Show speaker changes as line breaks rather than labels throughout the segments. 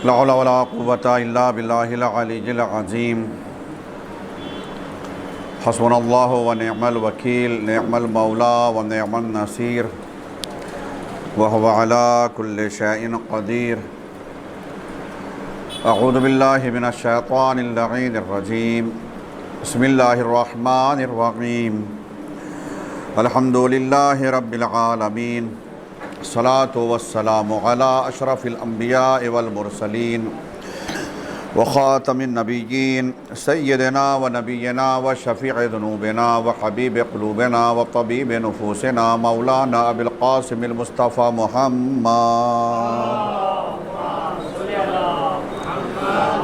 لا حول ولا قوة إلا بالله العلي العظيم حسبنا الله ونعم الوكيل نعم المولى ونعم النصير وهو على كل شيء قدير أعوذ بالله من الشيطان اللعين الرجيم بسم الله الرحمن الرحيم الحمد لله رب العالمين الصلاة والسلام على أشرف الأنبياء والمرسلين وخاتم النبيين سيدنا ونبينا وشفيع ذنوبنا وحبيب قلوبنا وطبيب نفوسنا مولانا أبي القاسم المصطفى محمد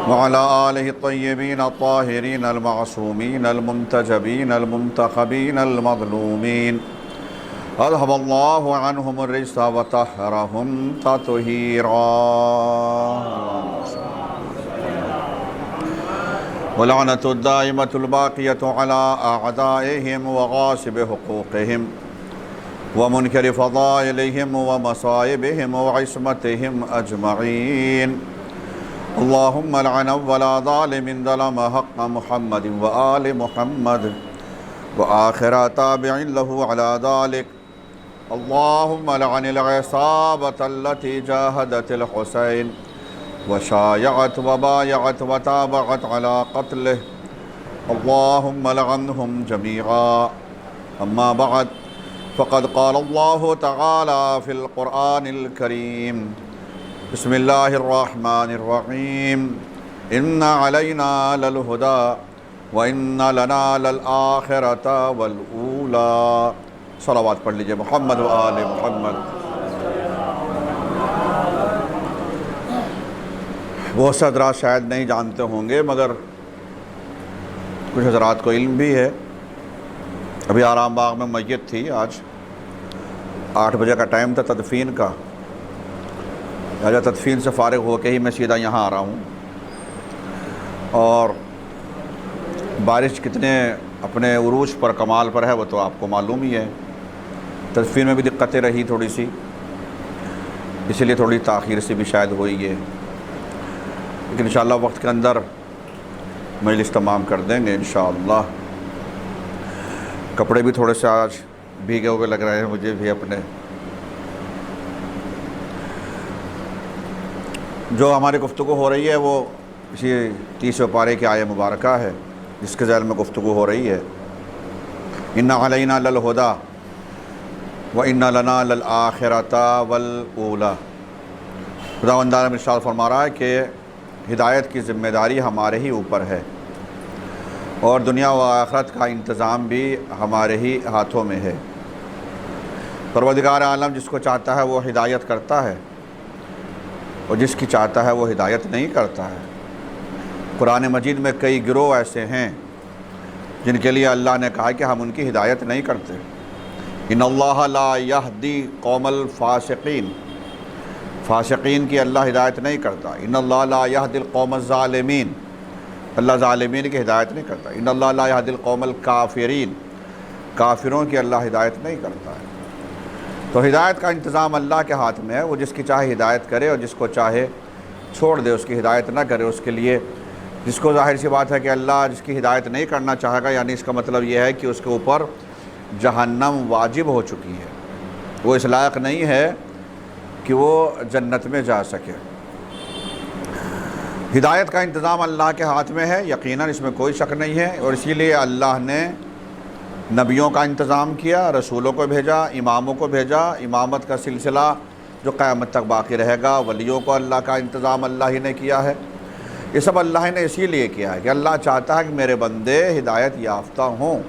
وعلى آله الطيبين الطاهرين المعصومين المنتجبين المنتخبين المظلومين أذهب الله عنهم الرجس وطهرهم تطهيرا ولعنة الدائمة الباقية على أعدائهم وغاصب حقوقهم ومنكر فضائلهم ومصائبهم وعصمتهم أجمعين اللهم لعن ولا ظالم ظلم حق محمد وآل محمد وآخر تابع له على ذلك اللهم لعن العصابة التي جاهدت الحسين وشايعت وبايعت وتابعت على قتله اللهم لعنهم جميعا أما بعد فقد قال الله تعالى في القرآن الكريم بسم الله الرحمن الرحيم إن علينا للهدى وإن لنا للآخرة والأولى صلوات پڑھ لیجئے محمد و آل محمد۔ بہت سے حضرات شاید نہیں جانتے ہوں گے مگر کچھ حضرات کو علم بھی ہے۔ ابھی آرام باغ میں میت تھی، آج 8 بجے کا ٹائم تھا تدفین کا۔ تدفین سے فارغ ہو کے ہی میں سیدھا یہاں آ رہا ہوں، اور بارش کتنے اپنے عروج پر کمال پر ہے وہ تو آپ کو معلوم ہی ہے۔ تدفین میں بھی دقتیں رہی تھوڑی سی، اسی لیے تھوڑی تاخیر سے بھی شاید ہوئی ہے، لیکن انشاءاللہ وقت کے اندر مجلس تمام کر دیں گے انشاءاللہ۔ کپڑے بھی تھوڑے سے آج بھیگے ہوئے لگ رہے ہیں مجھے بھی اپنے۔ جو ہماری گفتگو ہو رہی ہے وہ اسی 30ویں پارے کی آیہ مبارکہ ہے جس کے ذیل میں گفتگو ہو رہی ہے۔ ان علینا للہدی وان لنا للآخرۃ والاولی۔ خداوند نے ارشاد فرما رہا ہے کہ ہدایت کی ذمہ داری ہمارے ہی اوپر ہے اور دنیا و آخرت کا انتظام بھی ہمارے ہی ہاتھوں میں ہے۔ پروردگار عالم جس کو چاہتا ہے وہ ہدایت کرتا ہے اور جس کی چاہتا ہے وہ ہدایت نہیں کرتا ہے۔ قرآن مجید میں کئی گروہ ایسے ہیں جن کے لیے اللہ نے کہا کہ ہم ان کی ہدایت نہیں کرتے۔ ان اللہ لا یہدی قوم الفاسقین، فاسقین کی اللہ ہدایت نہیں کرتا۔ ان اللہ لا یہدی القوم الظالمین، اللہ ظالمین کی ہدایت نہیں کرتا۔ ان اللہ لا یہدی القوم الکافرین، کافروں کی اللہ ہدایت نہیں کرتا ہے۔ تو ہدایت کا انتظام اللہ کے ہاتھ میں ہے، وہ جس کی چاہے ہدایت کرے اور جس کو چاہے چھوڑ دے، اس کی ہدایت نہ کرے۔ اس کے لیے جس کو ظاہر سی بات ہے کہ اللہ جس کی ہدایت نہیں کرنا چاہے گا، یعنی اس کا مطلب یہ ہے کہ اس کے اوپر جہنم واجب ہو چکی ہے، وہ اس لائق نہیں ہے کہ وہ جنت میں جا سکے۔ ہدایت کا انتظام اللہ کے ہاتھ میں ہے، یقیناً اس میں کوئی شک نہیں ہے، اور اسی لیے اللہ نے نبیوں کا انتظام کیا، رسولوں کو بھیجا، اماموں کو بھیجا۔ امامت کا سلسلہ جو قیامت تک باقی رہے گا، ولیوں کو اللہ کا انتظام اللہ ہی نے کیا ہے۔ یہ سب اللہ نے اسی لیے کیا ہے کہ اللہ چاہتا ہے کہ میرے بندے ہدایت یافتہ ہوں۔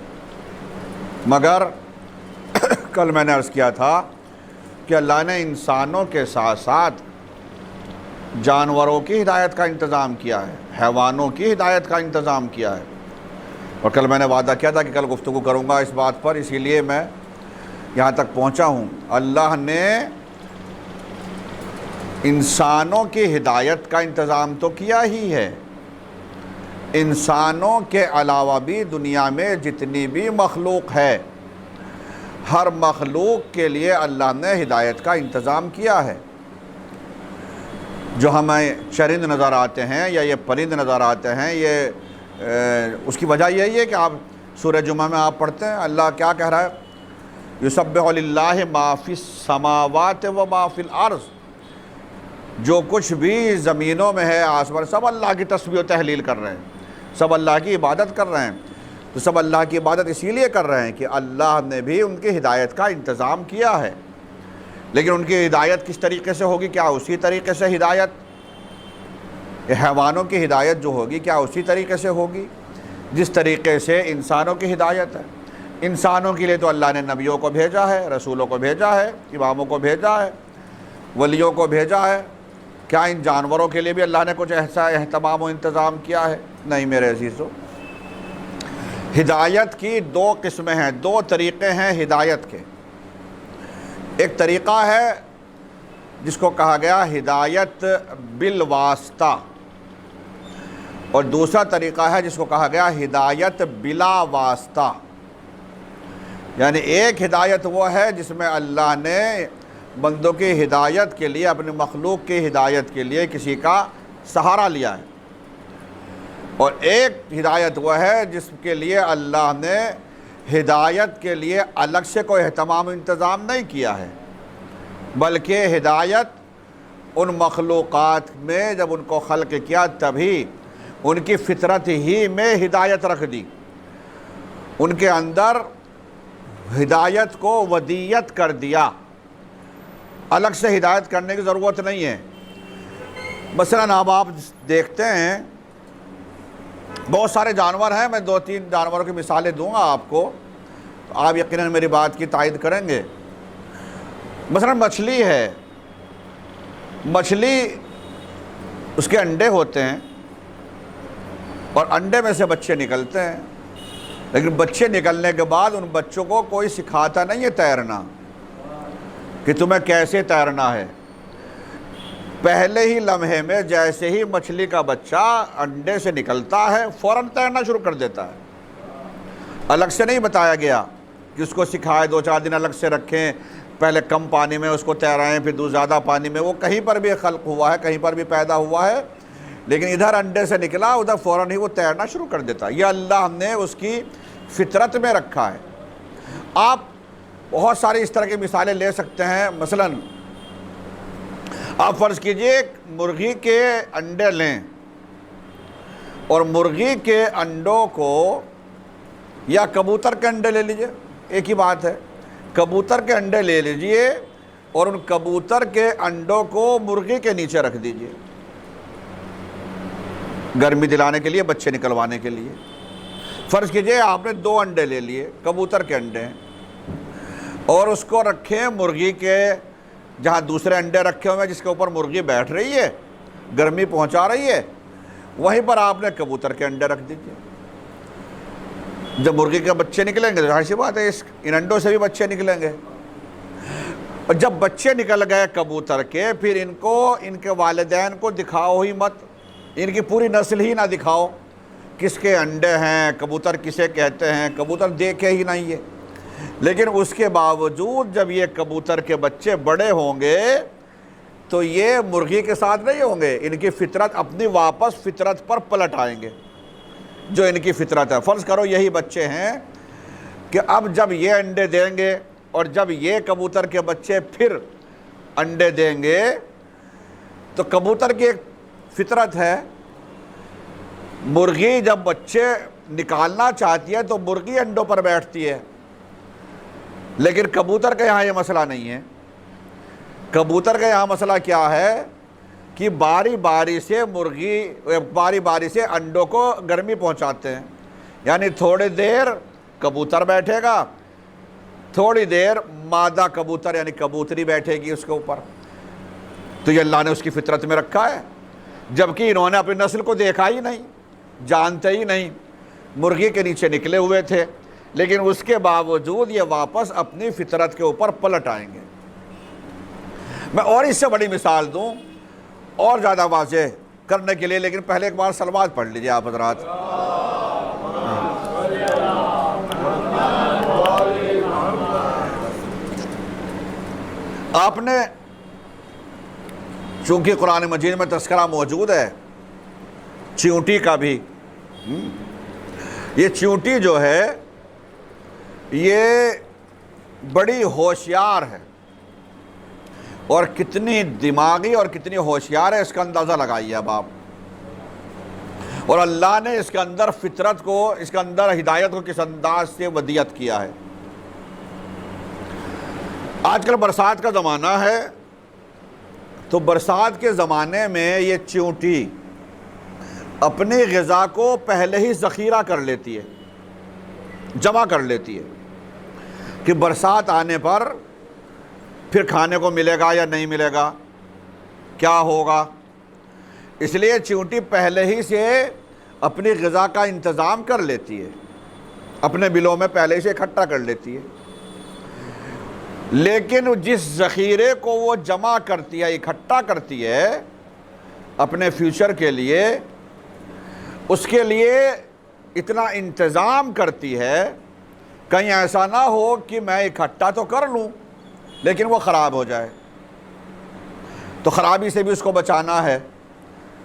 مگر کل میں نے عرض کیا تھا کہ اللہ نے انسانوں کے ساتھ ساتھ جانوروں کی ہدایت کا انتظام کیا ہے، حیوانوں کی ہدایت کا انتظام کیا ہے۔ اور کل میں نے وعدہ کیا تھا کہ کل گفتگو کروں گا اس بات پر، اسی لیے میں یہاں تک پہنچا ہوں۔ اللہ نے انسانوں کی ہدایت کا انتظام تو کیا ہی ہے، انسانوں کے علاوہ بھی دنیا میں جتنی بھی مخلوق ہے، ہر مخلوق کے لیے اللہ نے ہدایت کا انتظام کیا ہے۔ جو ہمیں چرند نظر آتے ہیں یا یہ پرند نظر آتے ہیں، یہ اس کی وجہ یہی ہے کہ آپ سورہ جمعہ میں آپ پڑھتے ہیں اللہ کیا کہہ رہا ہے، یسبح للہ ما فی السماوات و ما فی الارض، جو کچھ بھی زمینوں میں ہے آسمان، سب اللہ کی تسبیح و تحلیل کر رہے ہیں، سب اللہ کی عبادت کر رہے ہیں۔ تو سب اللہ کی عبادت اسی لیے کر رہے ہیں کہ اللہ نے بھی ان کی ہدایت کا انتظام کیا ہے، لیکن ان کی ہدایت کس طریقے سے ہوگی؟ کیا اسی طریقے سے ہدایت حیوانوں کی ہدایت جو ہوگی کیا اسی طریقے سے ہوگی جس طریقے سے انسانوں کی ہدایت ہے؟ انسانوں کے لیے تو اللہ نے نبیوں کو بھیجا ہے، رسولوں کو بھیجا ہے، اماموں کو بھیجا ہے، ولیوں کو بھیجا ہے۔ کیا ان جانوروں کے لیے بھی اللہ نے کچھ ایسا اہتمام و انتظام کیا ہے؟ نہیں میرے عزیزو۔ ہدایت کی دو قسمیں ہیں، دو طریقے ہیں ہدایت کے۔ ایک طریقہ ہے جس کو کہا گیا ہدایت بالواسطہ، اور دوسرا طریقہ ہے جس کو کہا گیا ہدایت بلا واسطہ۔ یعنی ایک ہدایت وہ ہے جس میں اللہ نے بندوں کی ہدایت کے لیے، اپنے مخلوق کی ہدایت کے لیے کسی کا سہارا لیا ہے، اور ایک ہدایت وہ ہے جس کے لیے اللہ نے ہدایت کے لیے الگ سے کوئی اہتمام انتظام نہیں کیا ہے، بلکہ ہدایت ان مخلوقات میں جب ان کو خلق کیا تبھی ان کی فطرت ہی میں ہدایت رکھ دی، ان کے اندر ہدایت کو ودیت کر دیا، الگ سے ہدایت کرنے کی ضرورت نہیں ہے۔ مثلاً اب آپ دیکھتے ہیں بہت سارے جانور ہیں، میں دو تین جانوروں کی مثالیں دوں گا آپ کو، تو آپ یقیناً میری بات کی تائید کریں گے۔ مثلاً مچھلی ہے، مچھلی اس کے انڈے ہوتے ہیں اور انڈے میں سے بچے نکلتے ہیں، لیکن بچے نکلنے کے بعد ان بچوں کو کوئی سکھاتا نہیں ہے تیرنا، کہ تمہیں کیسے تیرنا ہے۔ پہلے ہی لمحے میں جیسے ہی مچھلی کا بچہ انڈے سے نکلتا ہے فوراً تیرنا شروع کر دیتا ہے، الگ سے نہیں بتایا گیا کہ اس کو سکھائے، دو چار دن الگ سے رکھیں، پہلے کم پانی میں اس کو تیرائیں، پھر زیادہ پانی میں۔ وہ کہیں پر بھی خلق ہوا ہے، کہیں پر بھی پیدا ہوا ہے، لیکن ادھر انڈے سے نکلا ادھر فوراً ہی وہ تیرنا شروع کر دیتا ہے۔ یہ اللہ نے اس کی فطرت میں رکھا ہے۔ آپ بہت ساری اس طرح کی مثالیں لے سکتے ہیں۔ مثلاً آپ فرض کیجئے ایک مرغی کے انڈے لیں، اور مرغی کے انڈوں کو، یا کبوتر کے انڈے لے لیجئے، ایک ہی بات ہے، کبوتر کے انڈے لے لیجئے اور ان کبوتر کے انڈوں کو مرغی کے نیچے رکھ دیجئے، گرمی دلانے کے لیے، بچے نکلوانے کے لیے۔ فرض کیجئے آپ نے 2 انڈے لے لیے، کبوتر کے انڈے ہیں، اور اس کو رکھیں مرغی کے جہاں دوسرے انڈے رکھے ہوئے ہیں، جس کے اوپر مرغی بیٹھ رہی ہے، گرمی پہنچا رہی ہے، وہیں پر آپ نے کبوتر کے انڈے رکھ دیجئے۔ جب مرغی کے بچے نکلیں گے تو ظاہر سی بات ہے ان انڈوں سے بھی بچے نکلیں گے، اور جب بچے نکل گئے کبوتر کے، پھر ان کو، ان کے والدین کو دکھاؤ ہی مت، ان کی پوری نسل ہی نہ دکھاؤ، کس کے انڈے ہیں، کبوتر کسے کہتے ہیں، کبوتر دیکھے ہی نہیں ہے۔ لیکن اس کے باوجود جب یہ کبوتر کے بچے بڑے ہوں گے تو یہ مرغی کے ساتھ نہیں ہوں گے، ان کی فطرت اپنی واپس فطرت پر پلٹ آئیں گے جو ان کی فطرت ہے۔ فرض کرو یہی بچے ہیں کہ اب جب یہ انڈے دیں گے اور جب یہ کبوتر کے بچے پھر انڈے دیں گے، تو کبوتر کی ایک فطرت ہے، مرغی جب بچے نکالنا چاہتی ہے تو مرغی انڈوں پر بیٹھتی ہے، لیکن کبوتر کا یہاں یہ مسئلہ نہیں ہے۔ کبوتر کا یہاں مسئلہ کیا ہے کہ باری باری سے انڈوں کو گرمی پہنچاتے ہیں، یعنی تھوڑی دیر کبوتر بیٹھے گا، تھوڑی دیر مادہ کبوتر یعنی کبوتری بیٹھے گی اس کے اوپر۔ تو یہ اللہ نے اس کی فطرت میں رکھا ہے، جبکہ انہوں نے اپنی نسل کو دیکھا ہی نہیں، جانتے ہی نہیں، مرغی کے نیچے نکلے ہوئے تھے، لیکن اس کے باوجود یہ واپس اپنی فطرت کے اوپر پلٹ آئیں گے۔ میں اور اس سے بڑی مثال دوں اور زیادہ واضح کرنے کے لیے، لیکن پہلے ایک بار صلوات پڑھ لیجئے آپ حضرات۔ آپ نے چونکہ قرآن مجید میں تذکرہ موجود ہے چیونٹی کا بھی. یہ چیونٹی جو ہے یہ بڑی ہوشیار ہے، اور کتنی دماغی اور کتنی ہوشیار ہے اس کا اندازہ لگائیے اب آپ. اور اللہ نے اس کے اندر فطرت کو، اس کے اندر ہدایت کو کس انداز سے ودیعت کیا ہے. آج کل برسات کا زمانہ ہے، تو برسات کے زمانے میں یہ چیونٹی اپنی غذا کو پہلے ہی ذخیرہ کر لیتی ہے، جمع کر لیتی ہے کہ برسات آنے پر پھر کھانے کو ملے گا یا نہیں ملے گا، کیا ہوگا. اس لیے چیونٹی پہلے ہی سے اپنی غذا کا انتظام کر لیتی ہے، اپنے بلوں میں پہلے سے اکٹھا کر لیتی ہے. لیکن جس ذخیرے کو وہ جمع کرتی ہے، اکٹھا کرتی ہے اپنے فیوچر کے لیے، اس کے لیے اتنا انتظام کرتی ہے کہیں ایسا نہ ہو کہ میں اکٹھا تو کر لوں لیکن وہ خراب ہو جائے. تو خرابی سے بھی اس کو بچانا ہے،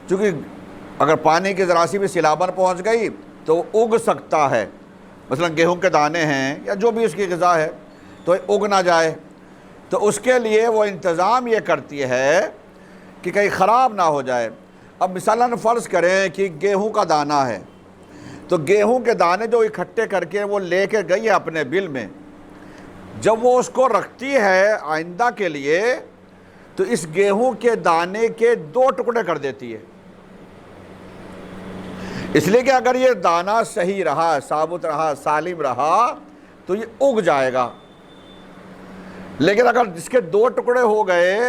چونکہ اگر پانی کی ذرا سی بھی سیلابن پہنچ گئی تو اگ سکتا ہے. مثلا گیہوں کے دانے ہیں یا جو بھی اس کی غذا ہے تو اگ نہ جائے، تو اس کے لیے وہ انتظام یہ کرتی ہے کہ کہیں خراب نہ ہو جائے. اب مثلاً فرض کریں کہ گیہوں کا دانہ ہے، تو گیہوں کے دانے جو اکٹھے کر کے وہ لے کے گئی ہے اپنے بل میں، جب وہ اس کو رکھتی ہے آئندہ کے لیے تو اس گیہوں کے دانے کے 2 ٹکڑے کر دیتی ہے. اس لیے کہ اگر یہ دانہ صحیح رہا، ثابت رہا، سالم رہا تو یہ اگ جائے گا. لیکن اگر اس کے 2 ٹکڑے ہو گئے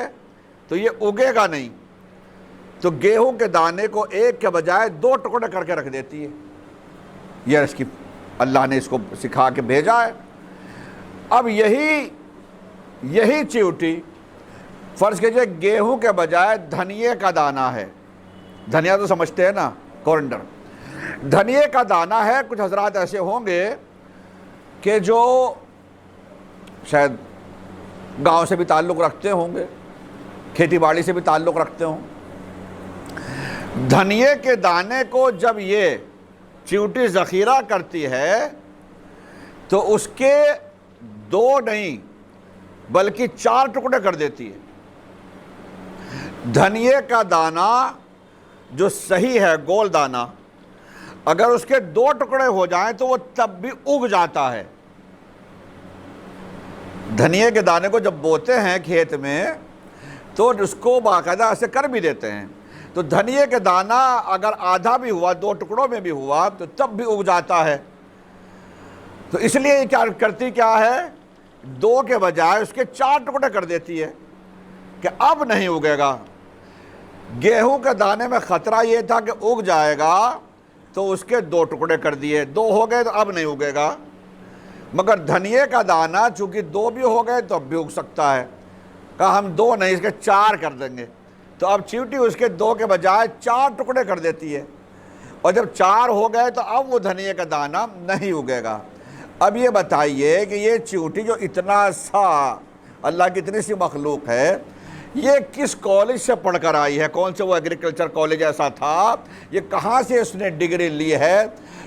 تو یہ اگے گا نہیں. تو گیہوں کے دانے کو ایک کے بجائے 2 ٹکڑے کر کے رکھ دیتی ہے. یہ اس کی اللہ نے اس کو سکھا کے بھیجا ہے. اب یہی چیونٹی فرض کیجئے گیہوں کے بجائے دھنیے کا دانہ ہے. دھنیا تو سمجھتے ہیں نا، کورنڈر. دھنیے کا دانہ ہے. کچھ حضرات ایسے ہوں گے کہ جو شاید گاؤں سے بھی تعلق رکھتے ہوں گے، کھیتی باڑی سے بھی تعلق رکھتے ہوں. دھنیے کے دانے کو جب یہ چیونٹی ذخیرہ کرتی ہے تو اس کے 2 نہیں بلکہ 4 ٹکڑے کر دیتی ہے. دھنیے کا دانہ جو صحیح ہے، گول دانہ، اگر اس کے 2 ٹکڑے ہو جائیں تو وہ تب بھی اگ جاتا ہے. دھنیے کے دانے کو جب بوتے ہیں کھیت میں تو اس کو باقاعدہ ایسے کر بھی دیتے ہیں. تو دھنیے کے دانہ اگر آدھا بھی ہوا، 2 ٹکڑوں میں بھی ہوا تو تب بھی اگ جاتا ہے. تو اس لیے کیا کرتی کیا ہے، 2 کے بجائے اس کے 4 ٹکڑے کر دیتی ہے کہ اب نہیں اگے گا. گیہوں کے دانے میں خطرہ یہ تھا کہ اگ جائے گا تو اس کے 2 ٹکڑے کر دیے، 2 ہو گئے تو اب نہیں اگے گا. مگر دھنیے کا دانہ چونکہ 2 بھی ہو گئے تو اب بھی اگ سکتا ہے. کہا ہم 2 نہیں، اس کے 4 کر دیں گے. تو اب چیونٹی اس کے 2 کے بجائے 4 ٹکڑے کر دیتی ہے، اور جب 4 ہو گئے تو اب وہ دھنیے کا دانہ نہیں اگے گا. اب یہ بتائیے کہ یہ چیونٹی جو اتنا سا اللہ کی اتنی سی مخلوق ہے، یہ کس کالج سے پڑھ کر آئی ہے؟ کون سے وہ ایگریکلچر کالج ایسا تھا؟ یہ کہاں سے اس نے ڈگری لی ہے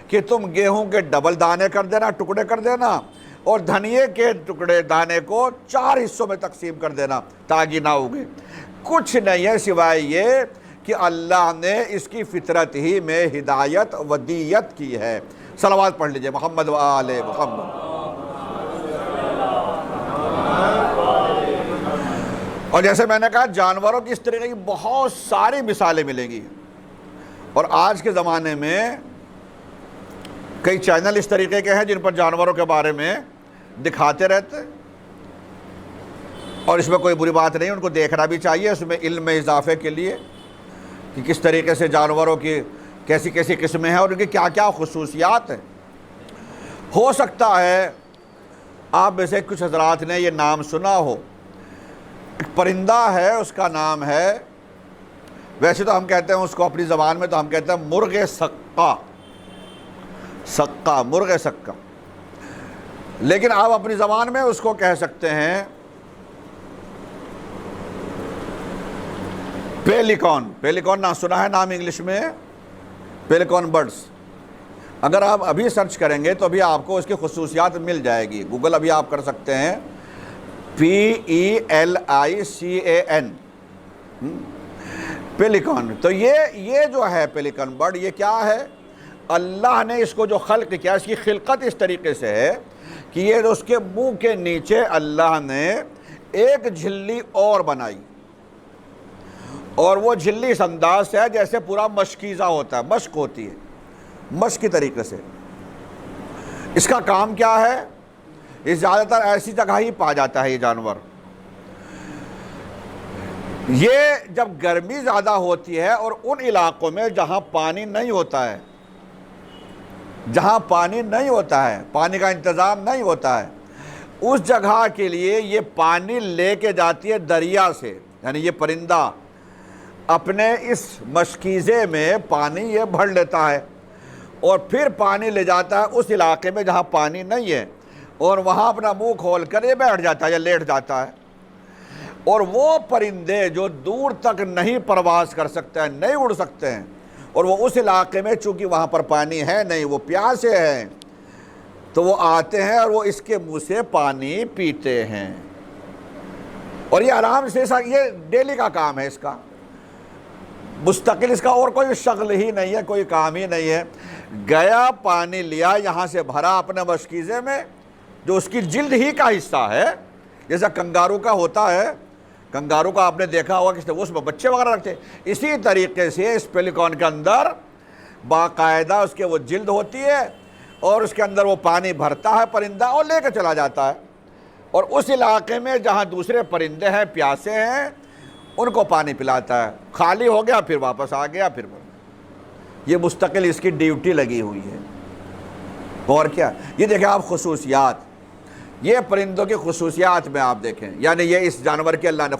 کہ تم گیہوں کے ڈبل دانے کر دینا، ٹکڑے کر دینا، اور دھنیے کے ٹکڑے دانے کو 4 حصوں میں تقسیم کر دینا تاکہ نہ اگے؟ کچھ نہیں ہے سوائے یہ کہ اللہ نے اس کی فطرت ہی میں ہدایت ودیت کی ہے. صلوات پڑھ لیجئے محمد و آل محمد. اور جیسے میں نے کہا جانوروں کی اس طریقے کی بہت ساری مثالیں ملیں گی. اور آج کے زمانے میں کئی چینل اس طریقے کے ہیں جن پر جانوروں کے بارے میں دکھاتے رہتے ہیں، اور اس میں کوئی بری بات نہیں، ان کو دیکھنا بھی چاہیے، اس میں علم میں اضافے کے لیے کہ کس طریقے سے جانوروں کی کیسی کیسی قسمیں ہیں اور ان کی کیا کیا خصوصیات ہیں. ہو سکتا ہے آپ میں سے کچھ حضرات نے یہ نام سنا ہو. ایک پرندہ ہے، اس کا نام ہے، ویسے تو ہم کہتے ہیں اس کو اپنی زبان میں تو ہم کہتے ہیں مرغ سقا. سقا، مرغ سقا. لیکن آپ اپنی زبان میں اس کو کہہ سکتے ہیں پیلیکان، پیلیکان نہ سنا ہے نام انگلش میں؟ پیلیکان برڈس، اگر آپ ابھی سرچ کریں گے تو ابھی آپ کو اس کی خصوصیات مل جائے گی، گوگل ابھی آپ کر سکتے ہیں، PELICAN، پیلیکان۔ تو یہ جو ہے پیلیکان برڈ، یہ کیا ہے؟ اللہ نے اس کو جو خلق کیا، اس کی خلقت اس طریقے سے ہے کہ یہ اس کے منہ کے نیچے اللہ نے ایک جھلی اور بنائی، اور وہ جھلی اس انداز سے ہے جیسے پورا مشکیزہ ہوتا ہے، مشق ہوتی ہے، مشق کی طریقے سے۔ اس کا کام کیا ہے؟ یہ زیادہ تر ایسی جگہ ہی پا جاتا ہے یہ جانور۔ یہ جب گرمی زیادہ ہوتی ہے اور ان علاقوں میں جہاں پانی نہیں ہوتا ہے، جہاں پانی نہیں ہوتا ہے، پانی کا انتظام نہیں ہوتا ہے، اس جگہ کے لیے یہ پانی لے کے جاتی ہے دریا سے، یعنی یہ پرندہ اپنے اس مشکیزے میں پانی یہ بھر لیتا ہے اور پھر پانی لے جاتا ہے اس علاقے میں جہاں پانی نہیں ہے، اور وہاں اپنا منہ کھول کر یہ بیٹھ جاتا ہے یا لیٹ جاتا ہے۔ اور وہ پرندے جو دور تک نہیں پرواز کر سکتے ہیں، نہیں اڑ سکتے ہیں، اور وہ اس علاقے میں چونکہ وہاں پر پانی ہے نہیں، وہ پیاسے ہیں، تو وہ آتے ہیں اور وہ اس کے منہ سے پانی پیتے ہیں، اور یہ آرام سے یہ ڈیلی کا کام ہے اس کا، مستقل اس کا اور کوئی شغل ہی نہیں ہے، کوئی کام ہی نہیں ہے۔ گیا، پانی لیا، یہاں سے بھرا اپنے مشکیزے میں، جو اس کی جلد ہی کا حصہ ہے، جیسا کنگارو کا ہوتا ہے، کنگارو کا آپ نے دیکھا ہوگا کہ اس میں بچے وغیرہ رکھتے ہیں، اسی طریقے سے اس پیلیکان کے اندر باقاعدہ اس کے وہ جلد ہوتی ہے، اور اس کے اندر وہ پانی بھرتا ہے پرندہ اور لے کے چلا جاتا ہے، اور اس علاقے میں جہاں دوسرے پرندے ہیں، پیاسے ہیں، ان کو پانی پلاتا ہے، خالی ہو گیا پھر واپس آ گیا، پھر یہ مستقل اس کی ڈیوٹی لگی ہوئی ہے۔ اور کیا یہ دیکھیں آپ خصوصیات، یہ پرندوں کی خصوصیات میں آپ دیکھیں، یعنی یہ اس جانور کے اللہ نے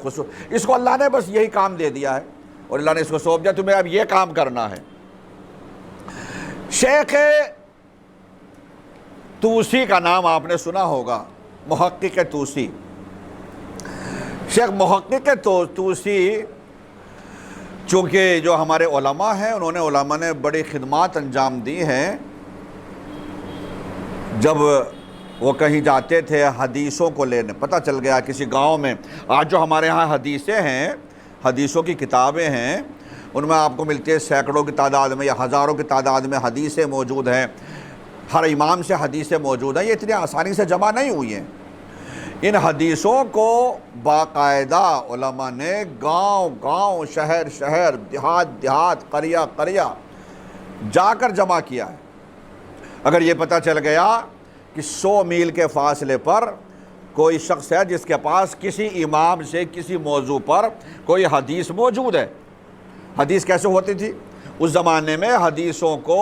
اس کو اللہ نے بس یہی کام دے دیا ہے، اور اللہ نے اس کو سونپ دیا تمہیں اب یہ کام کرنا ہے۔ شیخ توسی کا نام آپ نے سنا ہوگا، محقق توسی۔ شیخ محقق توسی چونکہ جو ہمارے علماء ہیں، علماء نے بڑی خدمات انجام دی ہیں۔ جب وہ کہیں جاتے تھے حدیثوں کو لینے، پتہ چل گیا کسی گاؤں میں، آج جو ہمارے ہاں حدیثیں ہیں، حدیثوں کی کتابیں ہیں، ان میں آپ کو ملتی ہے سینکڑوں کی تعداد میں یا ہزاروں کی تعداد میں حدیثیں موجود ہیں، ہر امام سے حدیثیں موجود ہیں، یہ اتنی آسانی سے جمع نہیں ہوئی ہیں۔ ان حدیثوں کو باقاعدہ علماء نے گاؤں گاؤں، شہر شہر، دیہات دیہات، قریہ قریہ جا کر جمع کیا ہے۔ اگر یہ پتہ چل گیا کہ 100 میل کے فاصلے پر کوئی شخص ہے جس کے پاس کسی امام سے کسی موضوع پر کوئی حدیث موجود ہے، حدیث کیسے ہوتی تھی اس زمانے میں؟ حدیثوں کو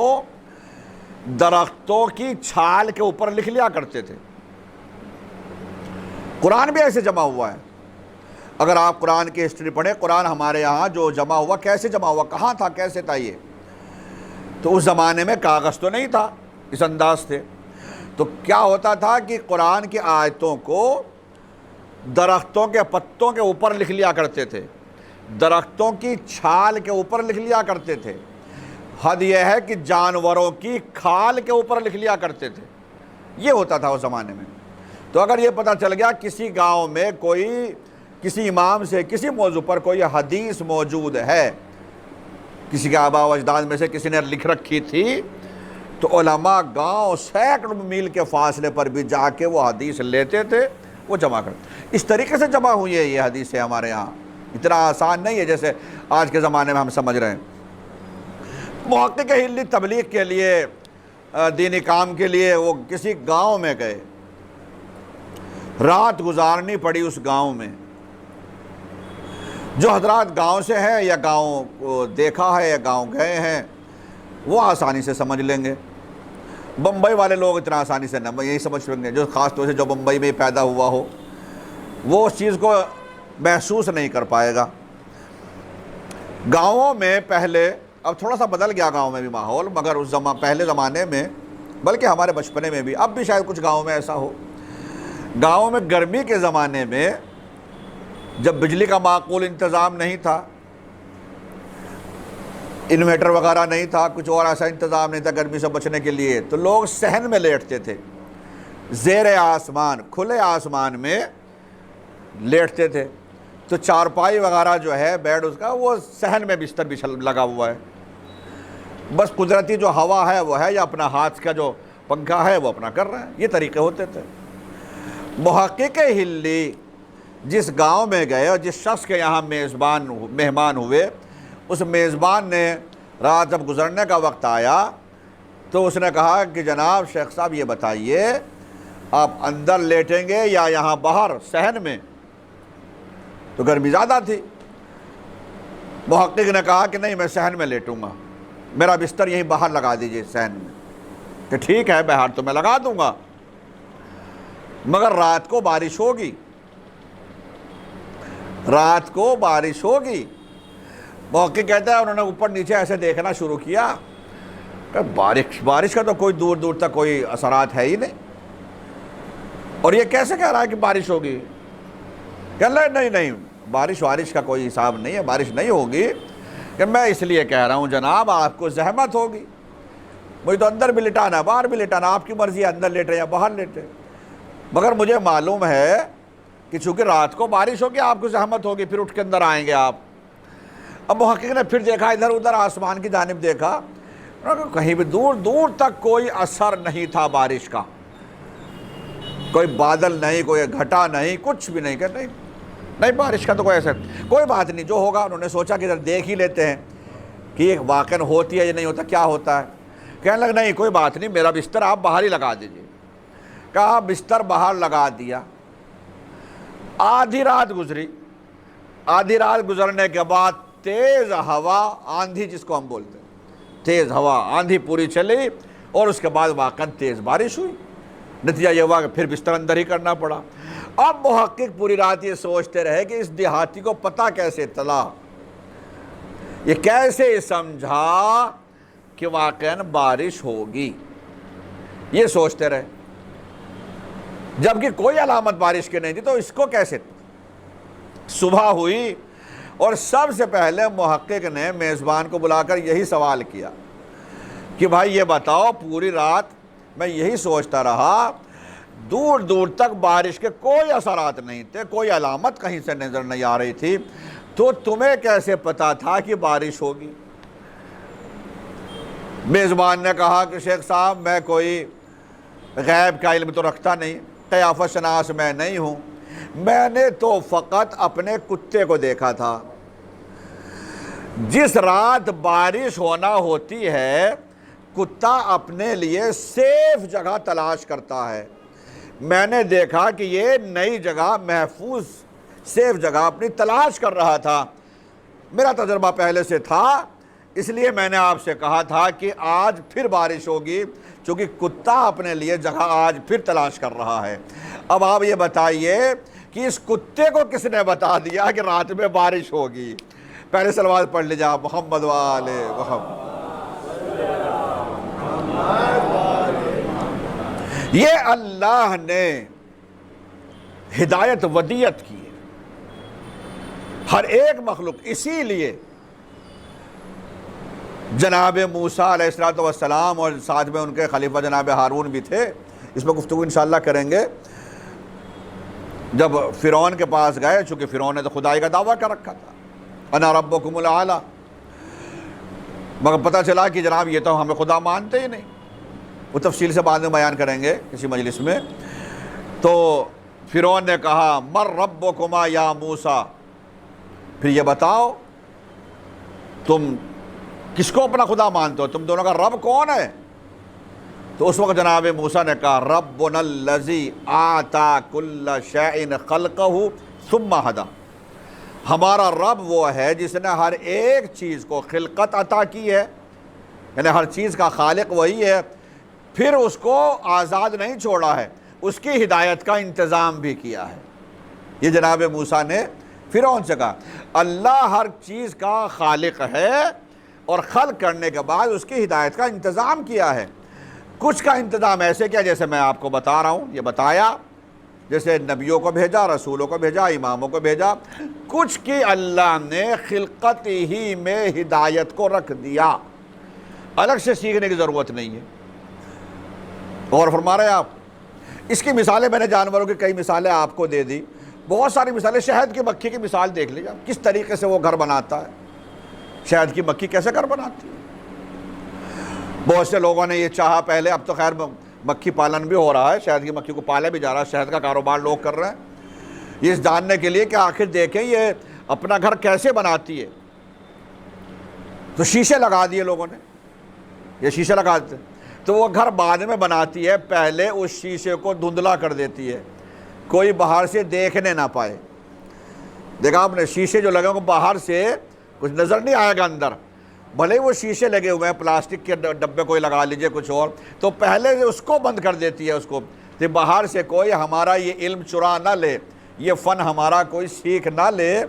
درختوں کی چھال کے اوپر لکھ لیا کرتے تھے۔ قرآن بھی ایسے جمع ہوا ہے، اگر آپ قرآن کی ہسٹری پڑھیں، قرآن ہمارے یہاں جو جمع ہوا، کیسے جمع ہوا، کہاں تھا، کیسے تھا یہ؟ تو اس زمانے میں کاغذ تو نہیں تھا اس انداز سے، تو کیا ہوتا تھا کہ قرآن کی آیتوں کو درختوں کے پتوں کے اوپر لکھ لیا کرتے تھے، درختوں کی چھال کے اوپر لکھ لیا کرتے تھے، حد یہ ہے کہ جانوروں کی کھال کے اوپر لکھ لیا کرتے تھے، یہ ہوتا تھا اس زمانے میں۔ تو اگر یہ پتہ چل گیا کسی گاؤں میں کوئی کسی امام سے کسی موضوع پر کوئی حدیث موجود ہے، کسی کے آباء و اجداد میں سے کسی نے لکھ رکھی تھی، تو علماء گاؤں سینکڑوں میل کے فاصلے پر بھی جا کے وہ حدیث لیتے تھے، وہ جمع کرتے۔ اس طریقے سے جمع ہوئی ہے یہ حدیثیں ہمارے ہاں، اتنا آسان نہیں ہے جیسے آج کے زمانے میں ہم سمجھ رہے ہیں۔ محقق ہلی تبلیغ کے لیے، دینی کام کے لیے وہ کسی گاؤں میں گئے، رات گزارنی پڑی اس گاؤں میں۔ جو حضرات گاؤں سے ہیں یا گاؤں کو دیکھا ہے یا گاؤں گئے ہیں وہ آسانی سے سمجھ لیں گے، بمبئی والے لوگ اتنا آسانی سے نہ یہی سمجھ لیں گے، جو خاص طور سے جو بمبئی میں پیدا ہوا ہو وہ اس چیز کو محسوس نہیں کر پائے گا۔ گاؤں میں پہلے، اب تھوڑا سا بدل گیا گاؤں میں بھی ماحول، مگر اس پہلے زمانے میں، بلکہ ہمارے بچپنے میں بھی، اب بھی شاید کچھ گاؤں میں ایسا ہو، گاؤں میں گرمی کے زمانے میں جب بجلی کا معقول انتظام نہیں تھا انویٹر وغیرہ نہیں تھا، کچھ اور ایسا انتظام نہیں تھا گرمی سے بچنے کے لیے، تو لوگ صحن میں لیٹتے تھے، زیر آسمان، کھلے آسمان میں لیٹتے تھے. تو چارپائی وغیرہ جو ہے بیڈ اس کا، وہ صحن میں بستر بچھل لگا ہوا ہے، بس قدرتی جو ہوا ہے وہ ہے، یا اپنا ہاتھ کا جو پنکھا ہے وہ اپنا کر رہے ہیں. یہ طریقے ہوتے تھے. محقق ہلی جس گاؤں میں گئے اور جس شخص کے یہاں مہمان ہوئے، اس میزبان نے رات جب گزرنے کا وقت آیا تو اس نے کہا کہ جناب شیخ صاحب یہ بتائیے آپ اندر لیٹیں گے یا یہاں باہر صحن میں؟ تو گرمی زیادہ تھی. محقق نے کہا کہ نہیں، میں صحن میں لیٹوں گا، میرا بستر یہیں باہر لگا دیجئے صحن میں. کہ ٹھیک ہے، باہر تو میں لگا دوں گا، مگر رات کو بارش ہوگی، رات کو بارش ہوگی. محقق کہتا ہے انہوں نے اوپر نیچے ایسے دیکھنا شروع کیا کہ بارش کا تو کوئی دور دور تک کوئی اثرات ہے ہی نہیں، اور یہ کیسے کہہ رہا ہے کہ بارش ہوگی؟ کہ نہیں، بارش کا کوئی حساب نہیں ہے، بارش نہیں ہوگی. کہ میں اس لیے کہہ رہا ہوں جناب آپ کو زحمت ہوگی، مجھے تو اندر بھی لٹانا باہر بھی لٹانا، آپ کی مرضی ہے اندر لیٹے یا باہر لیٹے، مگر مجھے معلوم ہے کہ چونکہ رات کو بارش ہوگی آپ کو زحمت ہوگی، پھر اٹھ کے اندر آئیں گے آپ. اب محقق نے پھر دیکھا ادھر ادھر، آسمان کی جانب دیکھا، کہیں بھی دور دور تک کوئی اثر نہیں تھا بارش کا، کوئی بادل نہیں، کوئی گھٹا نہیں، کچھ بھی نہیں. کہ نہیں بارش کا تو کوئی ایسا، کوئی بات نہیں، جو ہوگا. انہوں نے سوچا کہ ادھر دیکھ ہی لیتے ہیں کہ یہ واقعاً ہوتی ہے یا نہیں ہوتا، کیا ہوتا ہے. کہنے لگا نہیں کوئی بات نہیں، میرا بستر آپ باہر ہی لگا دیجئے. کہا بستر باہر لگا دیا. آدھی رات گزری. آدھی رات گزرنے کے بعد تیز ہوا، آندھی جس کو ہم بولتے ہیں، تیز ہوا آندھی پوری چلی، اور اس کے بعد واقعاً تیز بارش ہوئی. نتیجہ یہ ہوا کہ پھر بستر اندر ہی کرنا پڑا. اب محقق پوری رات یہ سوچتے رہے کہ اس دیہاتی کو پتہ کیسے چلا، یہ کیسے سمجھا کہ واقعاً بارش ہوگی. یہ سوچتے رہے، جبکہ کوئی علامت بارش کی نہیں تھی، تو اس کو کیسے. صبح ہوئی اور سب سے پہلے محقق نے میزبان کو بلا کر یہی سوال کیا کہ بھائی یہ بتاؤ، پوری رات میں یہی سوچتا رہا، دور دور تک بارش کے کوئی اثرات نہیں تھے، کوئی علامت کہیں سے نظر نہیں آ رہی تھی، تو تمہیں کیسے پتا تھا کہ بارش ہوگی؟ میزبان نے کہا کہ شیخ صاحب میں کوئی غیب کا علم تو رکھتا نہیں، قیافت شناس میں نہیں ہوں، میں نے تو فقط اپنے کتے کو دیکھا تھا. جس رات بارش ہونا ہوتی ہے کتا اپنے لیے سیف جگہ تلاش کرتا ہے. میں نے دیکھا کہ یہ نئی جگہ، محفوظ سیف جگہ اپنی تلاش کر رہا تھا. میرا تجربہ پہلے سے تھا، اس لیے میں نے آپ سے کہا تھا کہ آج پھر بارش ہوگی، چونکہ کتا اپنے لیے جگہ آج پھر تلاش کر رہا ہے. اب آپ یہ بتائیے کہ اس کتے کو کس نے بتا دیا کہ رات میں بارش ہوگی؟ پہلے صلوات پڑھ لیجیے آپ، محمد وآل محمد. یہ اللہ نے ہدایت ودیت کی ہے ہر ایک مخلوق. اسی لیے جناب موسیٰ علیہ السلام اور ساتھ میں ان کے خلیفہ جناب ہارون بھی تھے، اس میں گفتگو انشاءاللہ کریں گے. جب فرعون کے پاس گئے، چونکہ فرعون نے تو خدائی کا دعویٰ کر رکھا تھا، انا ربکم الاعلی، مگر پتہ چلا کہ جناب یہ تو ہمیں خدا مانتے ہی نہیں. وہ تفصیل سے بعد میں بیان کریں گے کسی مجلس میں. تو فرعون نے کہا مر ربکما یا موسیٰ، پھر یہ بتاؤ تم کس کو اپنا خدا مانتے ہو، تم دونوں کا رب کون ہے؟ تو اس وقت جناب موسیٰ نے کہا ربنا الذی آتا کل شیء خلقہ ثم ہدی، ہمارا رب وہ ہے جس نے ہر ایک چیز کو خلقت عطا کی ہے، یعنی ہر چیز کا خالق وہی ہے، پھر اس کو آزاد نہیں چھوڑا ہے، اس کی ہدایت کا انتظام بھی کیا ہے. یہ جناب موسیٰ نے فرعون سے کہا اللہ ہر چیز کا خالق ہے اور خلق کرنے کے بعد اس کی ہدایت کا انتظام کیا ہے. کچھ کا انتظام ایسے کیا جیسے میں آپ کو بتا رہا ہوں، یہ بتایا جیسے نبیوں کو بھیجا، رسولوں کو بھیجا، اماموں کو بھیجا، کچھ کی اللہ نے خلقت ہی میں ہدایت کو رکھ دیا، الگ سے سیکھنے کی ضرورت نہیں ہے۔ اور فرما رہے ہیں آپ، اس کی مثالیں میں نے جانوروں کی کئی مثالیں آپ کو دے دی، بہت ساری مثالیں۔ شہد کی مکھی کی مثال دیکھ لیجیے کس طریقے سے وہ گھر بناتا ہے۔ شہد کی مکھی کیسے گھر بناتی ہے؟ بہت سے لوگوں نے یہ چاہا پہلے، اب تو خیر مکھی پالن بھی ہو رہا ہے، شہد کی مکھی کو پالا بھی جا رہا ہے، شہد کا کاروبار لوگ کر رہے ہیں، یہ جاننے کے لیے کہ آخر دیکھیں یہ اپنا گھر کیسے بناتی ہے۔ تو شیشے لگا دیے لوگوں نے، یہ شیشے لگا دیتے، تو وہ گھر بعد میں بناتی ہے، پہلے اس شیشے کو دھندلا کر دیتی ہے، کوئی باہر سے دیکھنے نہ پائے۔ دیکھا آپ نے، شیشے جو لگے وہ باہر سے کچھ نظر نہیں آئے گا اندر، بھلے وہ شیشے لگے ہوئے ہیں، پلاسٹک کے ڈبے کوئی لگا لیجئے کچھ اور، تو پہلے اس کو بند کر دیتی ہے، اس کو کہ باہر سے کوئی ہمارا یہ علم چرا نہ لے، یہ فن ہمارا کوئی سیکھ نہ لے،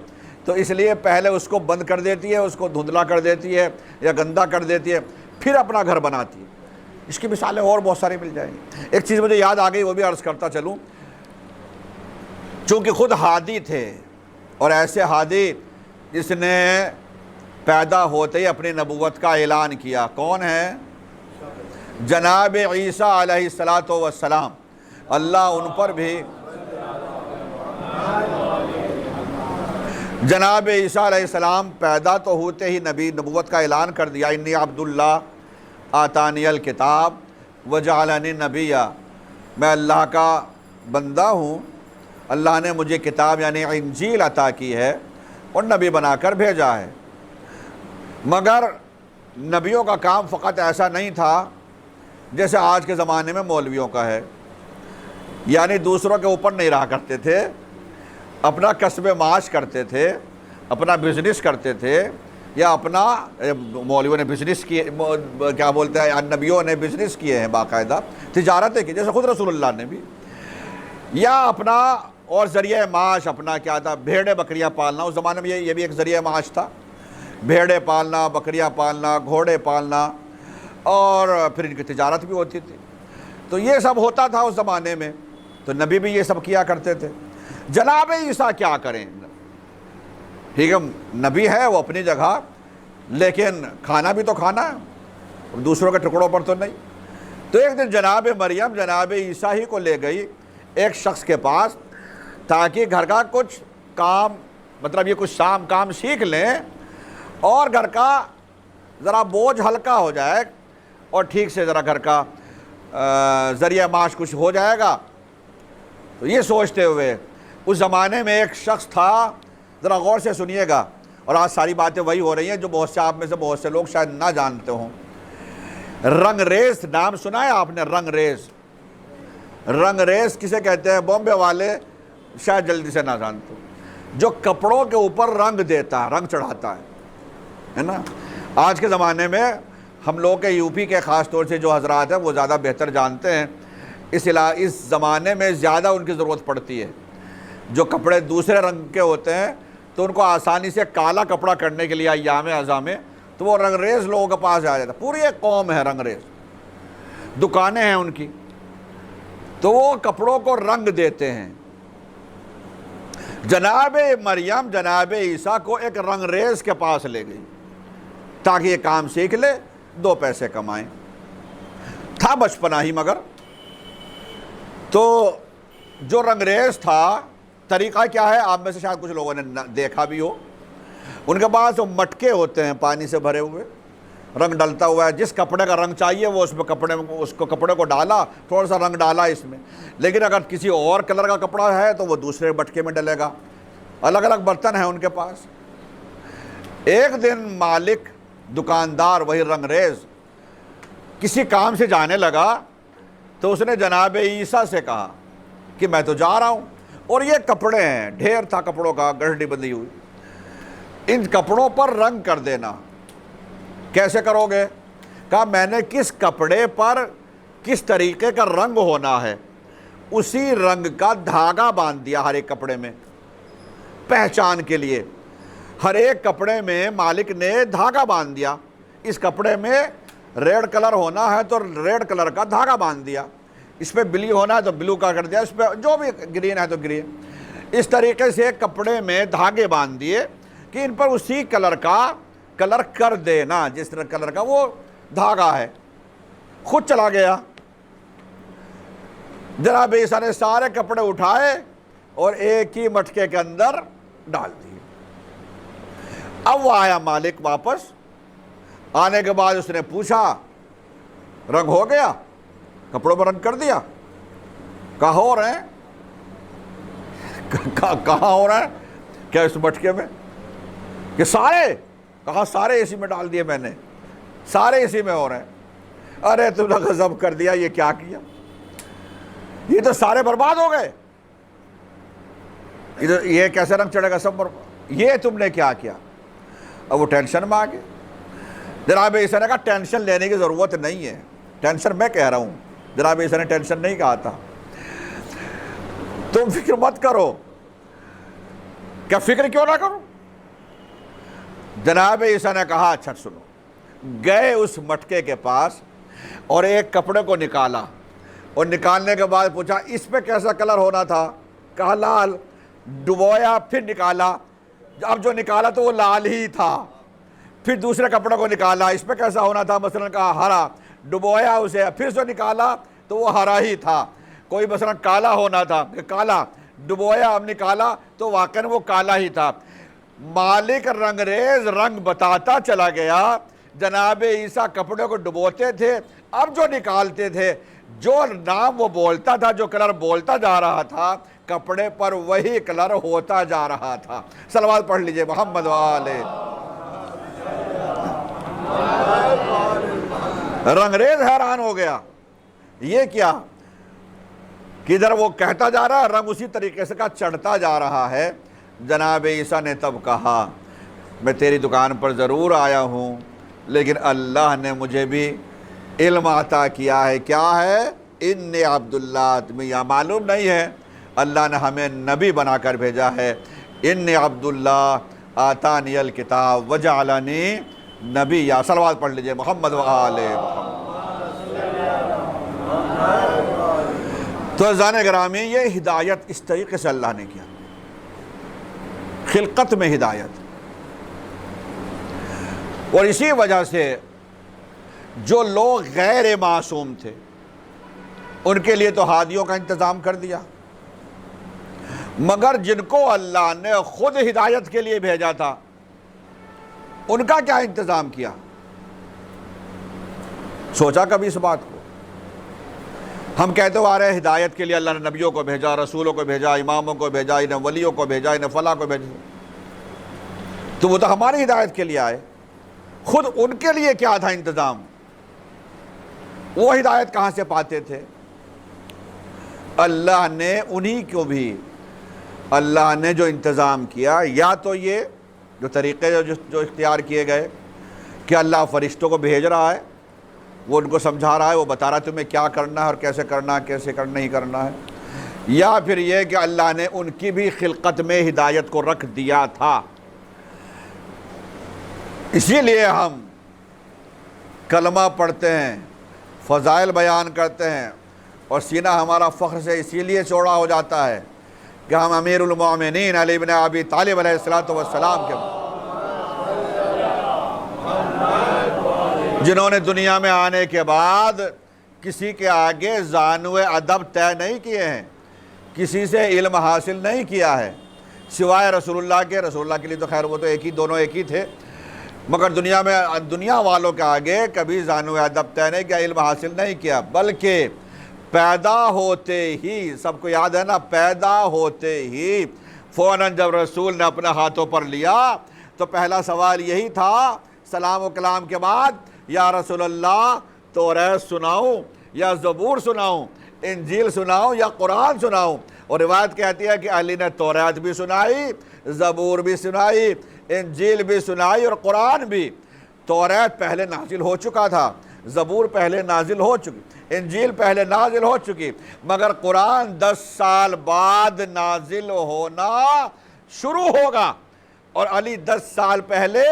تو اس لیے پہلے اس کو بند کر دیتی ہے، اس کو دھندلا کر دیتی ہے یا گندا کر دیتی ہے، پھر اپنا گھر بناتی ہے۔ اس کی مثالیں اور بہت ساری مل جائیں گی۔ ایک چیز مجھے یاد آ گئی، وہ بھی عرض کرتا چلوں، چونکہ خود ہادی تھے، اور ایسے ہادی جس نے پیدا ہوتے ہی اپنی نبوت کا اعلان کیا، کون ہے؟ جناب عیسیٰ علیہ السلام، اللہ ان پر بھی، جناب عیسیٰ علیہ السلام پیدا تو ہوتے ہی نبوت کا اعلان کر دیا، انی عبداللہ آتانی الکتاب وجعلنی نبیّا، میں اللہ کا بندہ ہوں، اللہ نے مجھے کتاب یعنی انجیل عطا کی ہے اور نبی بنا کر بھیجا ہے۔ مگر نبیوں کا کام فقط ایسا نہیں تھا جیسے آج کے زمانے میں مولویوں کا ہے، یعنی دوسروں کے اوپر نہیں رہا کرتے تھے، اپنا کسب معاش کرتے تھے، اپنا بزنس کرتے تھے، یا اپنا مولویوں نے بزنس کیے، کیا بولتے ہیں، نبیوں نے بزنس کیے ہیں، باقاعدہ تجارتیں کی، جیسے خود رسول اللہ نے بھی، یا اپنا اور ذریعہ معاش اپنا کیا تھا، بھیڑیں بکریاں پالنا، اس زمانے میں یہ بھی ایک ذریعہ معاش تھا، بھیڑیں پالنا، بکریاں پالنا، گھوڑے پالنا، اور پھر ان کی تجارت بھی ہوتی تھی۔ تو یہ سب ہوتا تھا اس زمانے میں، تو نبی بھی یہ سب کیا کرتے تھے۔ جناب عیسیٰ کیا کریں؟ ٹھیک ہے، نبی ہے وہ اپنی جگہ، لیکن کھانا بھی تو کھانا ہے، دوسروں کے ٹکڑوں پر تو نہیں۔ تو ایک دن جناب مریم جناب عیسیٰ ہی کو لے گئی ایک شخص کے پاس، تاکہ گھر کا کچھ کام، مطلب یہ کچھ شام کام سیکھ لیں اور گھر کا ذرا بوجھ ہلکا ہو جائے، اور ٹھیک سے ذرا گھر کا ذریعہ معاش کچھ ہو جائے گا۔ تو یہ سوچتے ہوئے اس زمانے میں ایک شخص تھا، ذرا غور سے سنیے گا، اور آج ساری باتیں وہی ہو رہی ہیں جو بہت سے آپ میں سے بہت سے لوگ شاید نہ جانتے ہوں۔ رنگریز نام سنا ہے آپ نے؟ رنگریز، رنگریز کسے کہتے ہیں؟ بامبے والے شاید جلدی سے نہ جانتے ہوں، جو کپڑوں کے اوپر رنگ دیتا ہے، رنگ چڑھاتا ہے نا۔ آج کے زمانے میں ہم لوگ کے یو پی کے خاص طور سے جو حضرات ہیں وہ زیادہ بہتر جانتے ہیں، اس زمانے میں زیادہ ان کی ضرورت پڑتی ہے۔ جو کپڑے دوسرے رنگ کے ہوتے ہیں تو ان کو آسانی سے کالا کپڑا کرنے کے لیے ایام اعضاء میں تو وہ رنگریز لوگوں کے پاس آ جاتا ہے، پوری ایک قوم ہے رنگریز، دکانیں ہیں ان کی، تو وہ کپڑوں کو رنگ دیتے ہیں۔ جناب مریم جناب عیسیٰ کو ایک رنگریز کے پاس لے گئی تاکہ یہ کام سیکھ لے، دو پیسے کمائیں۔ تھا بچپنا ہی، مگر تو جو رنگریز تھا، طریقہ کیا ہے آپ میں سے شاید کچھ لوگوں نے دیکھا بھی ہو، ان کے پاس وہ مٹکے ہوتے ہیں پانی سے بھرے ہوئے، رنگ ڈلتا ہوا ہے، جس کپڑے کا رنگ چاہیے وہ اس میں کپڑے کو ڈالا، تھوڑا سا رنگ ڈالا اس میں، لیکن اگر کسی اور کلر کا کپڑا ہے تو وہ دوسرے مٹکے میں ڈلے گا۔ الگ الگ برتن ہیں ان کے پاس۔ ایک دن مالک، دکاندار، وہی رنگریز کسی کام سے جانے لگا، تو اس نے جناب عیسیٰ سے کہا کہ میں تو جا رہا ہوں اور یہ کپڑے ہیں، ڈھیر تھا کپڑوں کا، گڑھڑی بندھی ہوئی، ان کپڑوں پر رنگ کر دینا۔ کیسے کرو گے؟ کہا میں نے کس کپڑے پر کس طریقے کا رنگ ہونا ہے اسی رنگ کا دھاگا باندھ دیا ہر ایک کپڑے میں، پہچان کے لیے ہر ایک کپڑے میں مالک نے دھاگا باندھ دیا۔ اس کپڑے میں ریڈ کلر ہونا ہے تو ریڈ کلر کا دھاگا باندھ دیا، اس پہ بلیو ہونا ہے تو بلو کا کر دیا، اس پہ جو بھی گرین ہے تو گرین۔ اس طریقے سے کپڑے میں دھاگے باندھ دیے کہ ان پر اسی کلر کا کلر کر دینا، جس طرح کلر کا وہ دھاگا ہے۔ خود چلا گیا۔ جناب عیسیٰ نے سارے کپڑے اٹھائے اور ایک ہی مٹکے کے اندر ڈال دیے۔ اب وہ آیا مالک واپس، آنے کے بعد اس نے پوچھا رنگ ہو گیا؟ کپڑوں پر رنگ کر دیا؟ کہاں ہو رہے ہیں؟ کہاں ہو رہا ہے کیا اس مٹکے میں؟ کہ سارے، کہاں سارے اسی میں ڈال دیے میں نے، سارے اسی میں ہو رہے ہیں۔ ارے تم نے غضب کر دیا، یہ کیا کیا؟ یہ تو سارے برباد ہو گئے، یہ کیسے رنگ چڑھے گا؟ سب برباد، یہ تم نے کیا کیا؟ اب وہ ٹینشن میں آ گئے۔ جناب عیسیٰ نے کہا ٹینشن لینے کی ضرورت نہیں ہے، ٹینشن میں کہہ رہا ہوں، جناب عیسیٰ نے ٹینشن نہیں کہا تھا۔ تم فکر مت کرو۔ کیا فکر کیوں نہ کرو؟ جناب عیسیٰ نے کہا اچھا سنو، گئے اس مٹکے کے پاس اور ایک کپڑے کو نکالا، اور نکالنے کے بعد پوچھا اس پہ کیسا کلر ہونا تھا؟ کہا لال۔ ڈبویا، پھر نکالا، اب جو نکالا تو وہ لال ہی تھا۔ پھر دوسرے کپڑے کو نکالا، اس پہ کیسا ہونا تھا؟ مثلا کہا ہرا۔ ڈبویا اسے، پھر سے نکالا تو وہ ہرا ہی تھا۔ کوئی مثلا کالا ہونا تھا، کالا، ڈبویا، اب نکالا تو واقعاً وہ کالا ہی تھا۔ مالک رنگریز رنگ بتاتا چلا گیا۔ جناب عیسیٰ کپڑے کو ڈبوتے تھے، اب جو نکالتے تھے، جو نام وہ بولتا تھا، جو کلر بولتا جا رہا تھا، کپڑے پر وہی کلر ہوتا جا رہا تھا۔ صلوات پڑھ لیجئے محمد والے۔ رنگریز حیران ہو گیا، یہ کیا؟ کدھر وہ کہتا جا رہا ہے، رنگ اسی طریقے سے کا چڑھتا جا رہا ہے۔ جناب عیسیٰ نے تب کہا میں تیری دکان پر ضرور آیا ہوں، لیکن اللہ نے مجھے بھی علم عطا کیا ہے۔ کیا ہے؟ انی عبداللہ، تمہیں یہ معلوم نہیں ہے اللہ نے ہمیں نبی بنا کر بھیجا ہے۔ انی عبداللہ آتانی الکتاب وجعلنی نبی۔ یا صلوات پڑھ لیجئے محمد و آل محمد۔ تو عزیزان گرامی، یہ ہدایت اس طریقے سے اللہ نے کیا، خلقت میں ہدایت۔ اور اسی وجہ سے جو لوگ غیر معصوم تھے ان کے لیے تو ہادیوں کا انتظام کر دیا، مگر جن کو اللہ نے خود ہدایت کے لیے بھیجا تھا ان کا کیا انتظام کیا؟ سوچا کبھی اس بات کو؟ ہم کہتے آ رہے ہیں ہدایت کے لیے اللہ نے نبیوں کو بھیجا، رسولوں کو بھیجا، اماموں کو بھیجا، انہیں ولیوں کو بھیجا، انہیں فلاں کو بھیجا۔ تو وہ تو ہماری ہدایت کے لیے آئے، خود ان کے لیے کیا تھا انتظام؟ وہ ہدایت کہاں سے پاتے تھے؟ اللہ نے انہی کو بھی اللہ نے جو انتظام کیا، یا تو یہ جو طریقے جو اختیار کیے گئے کہ اللہ فرشتوں کو بھیج رہا ہے، وہ ان کو سمجھا رہا ہے، وہ بتا رہا ہے تمہیں کیا کرنا ہے اور کیسے کرنا ہے، کیسے نہیں کرنا ہے، یا پھر یہ کہ اللہ نے ان کی بھی خلقت میں ہدایت کو رکھ دیا تھا۔ اسی لیے ہم کلمہ پڑھتے ہیں، فضائل بیان کرتے ہیں، اور سینہ ہمارا فخر سے اسی لیے چوڑا ہو جاتا ہے کہ ہم امیر المومنین علی بن ابی طالب علیہ السلام کے جنہوں نے دنیا میں آنے کے بعد کسی کے آگے زانو ادب طے نہیں کیے ہیں، کسی سے علم حاصل نہیں کیا ہے سوائے رسول اللہ کے۔ رسول اللہ کے لیے تو خیر وہ تو دونوں ایک ہی تھے، مگر دنیا والوں کے آگے کبھی زانو ادب طے نہیں کیا، علم حاصل نہیں کیا، بلکہ پیدا ہوتے ہی، سب کو یاد ہے نا، پیدا ہوتے ہی فوراً جب رسول نے اپنے ہاتھوں پر لیا تو پہلا سوال یہی تھا سلام و کلام کے بعد، یا رسول اللہ توریت سناؤں یا زبور سناؤں، انجیل سناؤں یا قرآن سناؤں؟ اور روایت کہتی ہے کہ علی نے توریت بھی سنائی، زبور بھی سنائی، انجیل بھی سنائی اور قرآن بھی۔ توریت پہلے نازل ہو چکا تھا، زبور پہلے نازل ہو چکی، انجیل پہلے نازل ہو چکی، مگر قرآن 10 سال بعد نازل ہونا شروع ہوگا، اور علی 10 سال پہلے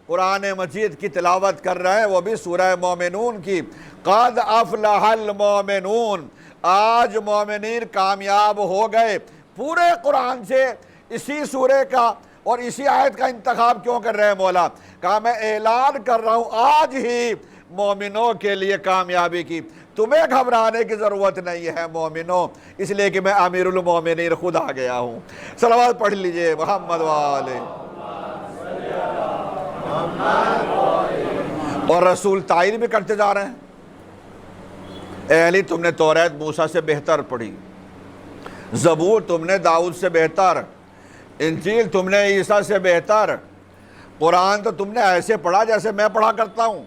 قرآن مجید کی تلاوت کر رہے ہیں، وہ بھی سورہ مومنون کی۔ قد افلح المومنون، آج مومنین کامیاب ہو گئے۔ پورے قرآن سے اسی سورے کا اور اسی آیت کا انتخاب کیوں کر رہے ہیں مولا؟ کہا میں اعلان کر رہا ہوں آج ہی مومنوں کے لیے کامیابی کی، تمہیں گھبرانے کی ضرورت نہیں ہے مومنوں، اس لیے کہ میں امیر المومنین خود آ گیا ہوں۔ صلوات پڑھ لیجئے محمد والے۔ اور رسول تائید بھی کرتے جا رہے ہیں، اے علی تم نے توریت موسیٰ سے بہتر پڑھی، زبور تم نے داؤد سے بہتر، انجیل تم نے عیسیٰ سے بہتر، قرآن تو تم نے ایسے پڑھا جیسے میں پڑھا کرتا ہوں۔